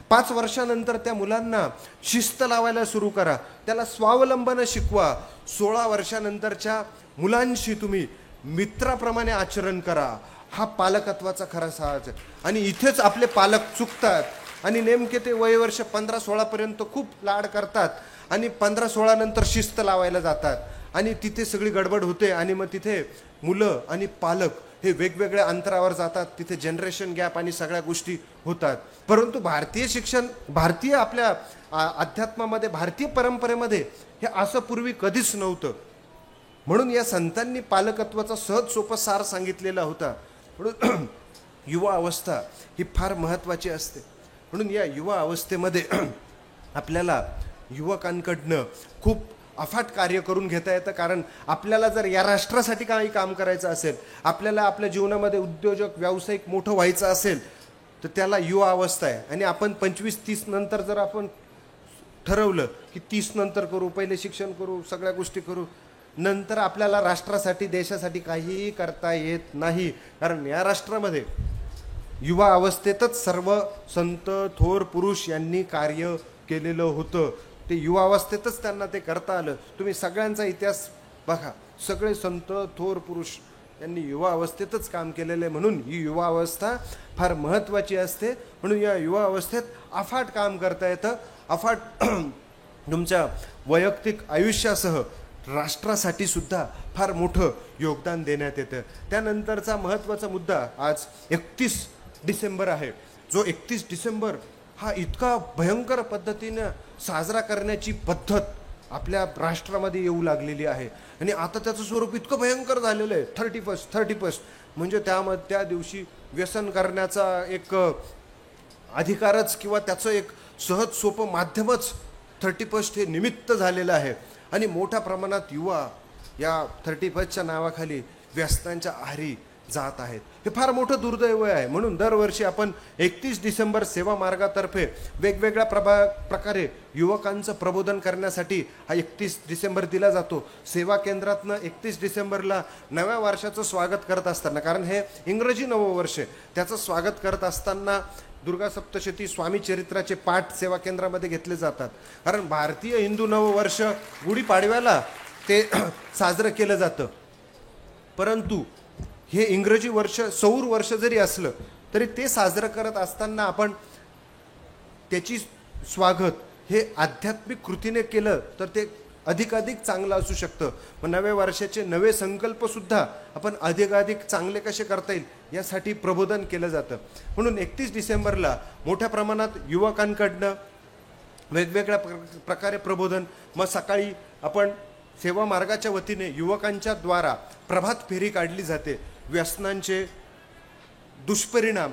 5 वर्षानंतर त्या मुलांना शिस्त लावायला सुरू करा, त्याला स्वावलंबन शिकवा. 16 वर्षानंतरच्या मुलांशी तुम्ही मित्राप्रमाणे आचरण करा. हा पालकत्वाचा खरा साहस आहे. आणि इथेच आपले पालक चुकतात आणि नेमके ते वयवर्ष 15-16 पर्यंत खूप लाड करतात आणि 15-16 नंतर शिस्त लावायला जातात आणि तिथे सगळी गडबड होते आणि मग तिथे मुलं आणि पालक हे वेगवेगळ्या अंतरावर जातात. तिथे जनरेशन गॅप आणि सगळ्या गोष्टी होतात. परंतु भारतीय शिक्षण, भारतीय आपल्या अध्यात्मामध्ये, भारतीय परंपरेमध्ये हे असं पूर्वी कधीच नव्हतं. म्हणून या संतांनी पालकत्वाचा सहज सोपा सार सांगितलेला होता. म्हणून युवा अवस्था ही फार महत्त्वाची असते. म्हणून या युवा अवस्थेमध्ये आपल्याला युवकांकडनं खूप अफाट कार्य करून घेता येतं. कारण आपल्याला जर या राष्ट्रासाठी काही काम करायचं असेल, आपल्याला आपल्या जीवनामध्ये उद्योजक व्यावसायिक मोठं व्हायचं असेल तर त्याला युवा अवस्था आहे. आणि आपण 25-30 नंतर जर आपण ठरवलं की 30 नंतर करू, पहिले शिक्षण करू, सगळ्या गोष्टी करू, नंतर आपल्याला राष्ट्रासाठी देशासाठी काहीही करता येत नाही. कारण या राष्ट्रामध्ये युवा अवस्थेतच सर्व संत थोर पुरुष यांनी कार्य केलेलं होतं. ते युवा अवस्थेतच त्यांना ते करता आलं. तुम्ही सगळ्यांचा इतिहास बघा, सगळे संत थोर पुरुष यांनी युवा अवस्थेतच काम केलेलं आहे. म्हणून ही युवा अवस्था फार महत्त्वाची असते. म्हणून या युवा अवस्थेत अफाट काम करता येतं. अफाट तुमच्या वैयक्तिक आयुष्यासह राष्ट्रासाठी सुद्धा फार मोठं योगदान देण्यात येतं. त्यानंतरचा महत्त्वाचा मुद्दा आज 31 डिसेंबर आहे. जो 31 डिसेंबर हा इतका भयंकर पद्धतीनं साजरा करण्याची पद्धत आपल्या राष्ट्रामध्ये येऊ लागलेली आहे. आणि आता त्याचं स्वरूप इतकं भयंकर झालेलं आहे. 31 म्हणजे त्या दिवशी व्यसन करण्याचा एक अधिकारच किंवा त्याचं एक सहज सोपं माध्यमच 31 हे निमित्त झालेलं आहे. आणि मोठ्या प्रमाणात युवा या 31च्या नावाखाली व्यसनांच्या आहारी जात आहेत. हे फार मोठं दुर्दैव आहे. म्हणून दरवर्षी आपण 31 डिसेंबर सेवा मार्गातर्फे वेगवेगळ्या प्रकारे युवकांचं प्रबोधन करण्यासाठी हा 31 डिसेंबर दिला जातो. सेवा केंद्रातनं 31 डिसेंबरला नव्या वर्षाचं स्वागत करत असताना, कारण हे इंग्रजी नववर्ष आहे, त्याचं स्वागत करत असताना दुर्गा सप्तशती स्वामी चरित्राचे पाठ सेवा केंद्रामध्ये घेतले जातात. कारण भारतीय हिंदू नववर्ष गुढीपाडव्याला ते साजरं केलं जातं. परंतु हे इंग्रजी वर्ष सौर वर्ष जरी असलं तरी ते साजरं करत असताना आपण त्याची स्वागत हे आध्यात्मिक कृतीने केलं तर ते अधिकाधिक चांगलं असू शकतं. मग नव्या वर्षाचे नवे संकल्पसुद्धा आपण अधिकाधिक चांगले कसे करता येईल यासाठी प्रबोधन केलं जातं. म्हणून 31 डिसेंबरला मोठ्या प्रमाणात युवकांकडनं वेगवेगळ्या प्रकारे प्रबोधन. मग सकाळी आपण सेवा मार्गाच्या वतीने युवकांच्या द्वारा प्रभात फेरी काढली जाते. व्यसनांचे दुष्परिणाम,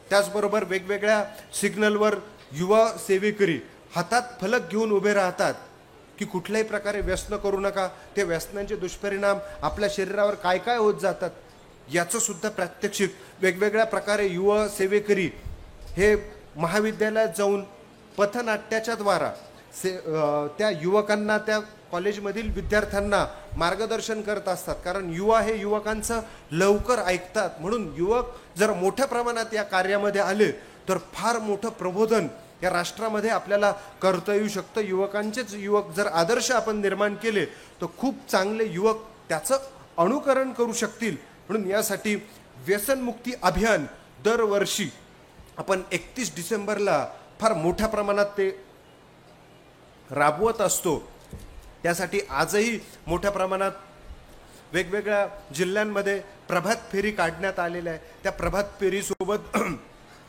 त्याचबरोबर वेगवेगळ्या सिग्नलवर युवा सेवेकरी हातात फलक घेऊन उभे राहतात की कुठल्याही प्रकारे व्यसन करू नका. ते व्यसनांचे दुष्परिणाम आपल्या शरीरावर काय काय होत जातात याचं सुद्धा प्रात्यक्षिक वेगवेगळ्या प्रकारे युवा सेवेकरी हे महाविद्यालयात जाऊन पथनाट्याच्या द्वारा त्या युवकांना, त्या कॉलेजमधील विद्यार्थ्यांना मार्गदर्शन करत असतात. कारण युवा हे युवकांचं लवकर ऐकतात, म्हणून युवक जर मोठ्या प्रमाणात या कार्यामध्ये आले तर फार मोठं प्रबोधन या राष्ट्रामध्ये आपल्याला करता येऊ शकतं. युवक जर आदर्श आपण निर्माण केले तर खूप चांगले युवक त्याचं अनुकरण करू शकतील. म्हणून यासाठी व्यसनमुक्ती अभियान दरवर्षी आपण 31 डिसेंबरला फार मोठ्या प्रमाणात ते राबवत असतो. त्यासाठी आजही मोठ्या प्रमाणात वेगवेगळ्या जिल्ह्यांमध्ये प्रभात फेरी काढण्यात आलेल्या आहे. त्या प्रभात फेरीसोबत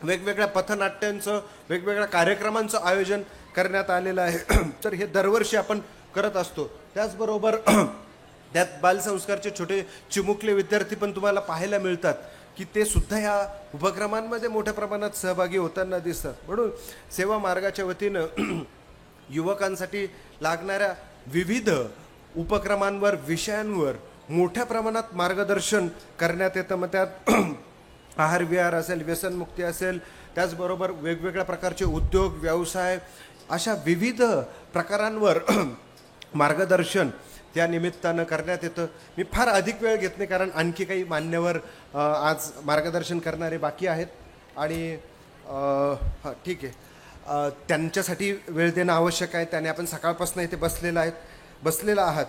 वेगवेगळ्या पथनाट्यांचं, वेगवेगळ्या कार्यक्रमांचं आयोजन करण्यात आलेलं आहे. तर हे दरवर्षी आपण करत असतो. त्याचबरोबर त्यात बालसंस्कारचे छोटे चिमुकले विद्यार्थी पण तुम्हाला पाहायला मिळतात की ते सुद्धा ह्या उपक्रमांमध्ये मोठ्या प्रमाणात सहभागी होताना दिसतात. म्हणून सेवा मार्गाच्या वतीनं युवकांसाठी लागणाऱ्या विविध उपक्रमांवर, विषयांवर मोठ्या प्रमाणात मार्गदर्शन करण्यात येतं. मग त्यात आहार विहार असेल, व्यसनमुक्ती असेल, त्याचबरोबर वेगवेगळ्या प्रकारचे उद्योग, व्यवसाय, अशा विविध प्रकारांवर मार्गदर्शन त्या निमित्तानं करण्यात येतं. मी फार अधिक वेळ घेत नाही, कारण आणखी काही मान्यवर आज मार्गदर्शन करणारे बाकी आहेत आणि हां ठीक आहे, त्यांच्यासाठी वेळ देणं आवश्यक आहे. त्याने आपण सकाळपासून इथे बसलेला आहात.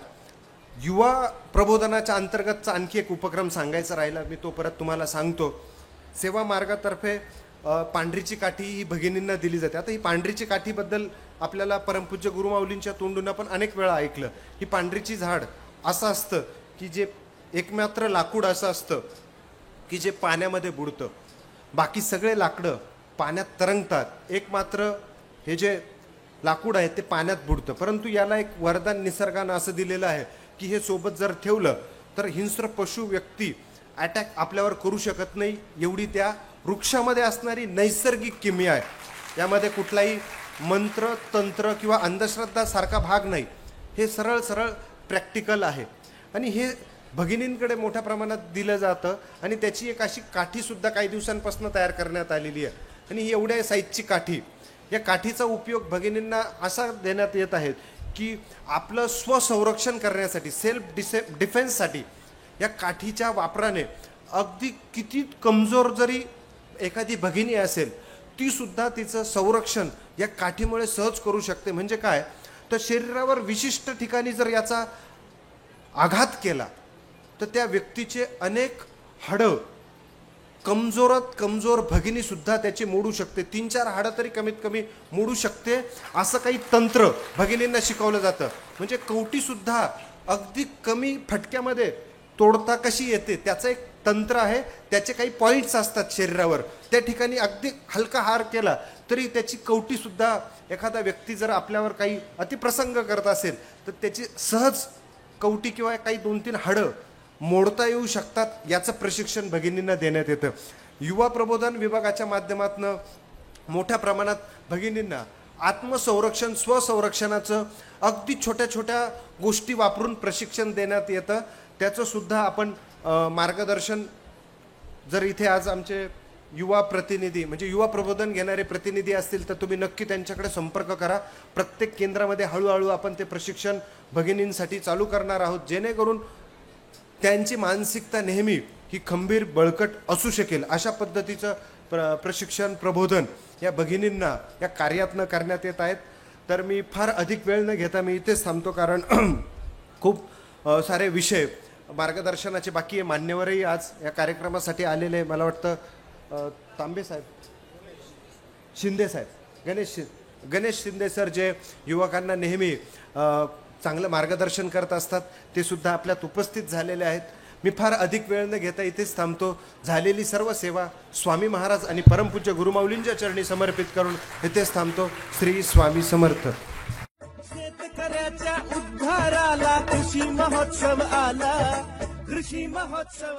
युवा प्रबोधनाच्या अंतर्गतचा आणखी एक उपक्रम सांगायचा राहिला, मी तो परत तुम्हाला सांगतो. सेवा मार्गातर्फे पांढरीची काठी ही भगिनींना दिली जाते. आता ही पांढरीची काठीबद्दल आपल्याला परमपूज्य गुरुमाऊलींच्या तोंडून आपण अनेक वेळा ऐकलं. ही पांढरीची झाड असं असतं की जे एकमात्र लाकूड असं असतं की जे पाण्यामध्ये बुडतं. बाकी सगळे लाकडं पाण्यात तरंगतात, एक मात्र हे जे लाकूड आहे ते पाण्यात बुडतं. परंतु याला एक वरदान निसर्गानं असं दिलेलं आहे की हे सोबत जर ठेवलं तर हिंस्र पशु व्यक्ती अटॅक आपल्यावर करू शकत नाही, एवढी त्या वृक्षामध्ये असणारी नैसर्गिक किमया आहे. यामध्ये कुठलाही मंत्र, तंत्र किंवा अंधश्रद्धा सारखा भाग नाही. हे सरळ सरळ प्रॅक्टिकल आहे आणि हे भगिनींकडे मोठ्या प्रमाणात दिलं जातं. आणि त्याची एक अशी काठीसुद्धा काही दिवसांपासून तयार करण्यात आलेली आहे. आणि ही एवढ्या साईजची काठी, या काठीचा उपयोग भगिनींना असा देण्यात येत आहे की आपलं स्वसंरक्षण करण्यासाठी, सेल्फ डिफेन्ससाठी या काठीच्या वापराने अगदी किती कमजोर जरी एखादी भगिनी असेल ती सुद्धा तिचं संरक्षण या काठीमुळे सहज करू शकते. म्हणजे काय तर शरीरावर विशिष्ट ठिकाणी जर याचा आघात केला तर त्या व्यक्तीचे अनेक हाडं, कमजोरात कमजोर भगिनी सुद्धा त्याची मोडू शकते. 3-4 हाडं तरी कमीत कमी मोडू शकते. असं काही तंत्र भगिनींना शिकवलं जातं. म्हणजे कवटी सुद्धा अगदी कमी फटक्यामध्ये तोडता कशी येते त्याचं एक तंत्र आहे. त्याचे काही पॉईंट्स असतात शरीरावर, त्या ठिकाणी अगदी हलका हार केला तरी त्याची कवटी सुद्धा, एखादा व्यक्ती जर आपल्यावर काही अतिप्रसंग करत असेल तर त्याची सहज कवटी किंवा काही 2-3 हाडं मोडता येऊ शकतात. याचं प्रशिक्षण भगिनींना देण्यात येतं. युवा प्रबोधन विभागाच्या माध्यमातून मोठ्या प्रमाणात भगिनींना आत्मसंरक्षण, स्वसंरक्षणाचं अगदी छोट्या छोट्या गोष्टी वापरून प्रशिक्षण देण्यात येतं. त्याचं सुद्धा आपण मार्गदर्शन, जर इथे आज आमचे युवा प्रतिनिधी म्हणजे युवा प्रबोधन घेणारे प्रतिनिधी असतील तर तुम्ही नक्की त्यांच्याकडे संपर्क करा. प्रत्येक केंद्रामध्ये हळूहळू आपण ते प्रशिक्षण भगिनींसाठी चालू करणार आहोत, जेणेकरून त्यांची मानसिकता नेहमी ही खंबीर, बळकट असू शकेल. अशा पद्धतीचं प्रशिक्षण, प्रबोधन या भगिनींना या कार्यातनं करण्यात येत आहेत. तर मी फार अधिक वेळ न घेता मी इथेच थांबतो, कारण खूप सारे विषय मार्गदर्शनाचे बाकी आहे. मान्यवरही आज या कार्यक्रमासाठी आलेले, मला वाटतं तांबे साहेब, शिंदे साहेब, गणेश शिंदे सर, जे युवकांना नेहमी चांगलं मार्गदर्शन करत असतात, ते सुद्धा आपल्यात उपस्थित झालेले आहेत. मी फार अधिक वेळ न घेता इथेच थांबतो. झालेली सर्व सेवा स्वामी महाराज आणि परमपूज्य गुरुमाऊलींच्या चरणी समर्पित करून इथेच थांबतो. श्री स्वामी समर्थ. शेतकऱ्याच्या उद्धाराला कृषी महोत्सव आला, कृषी महोत्सव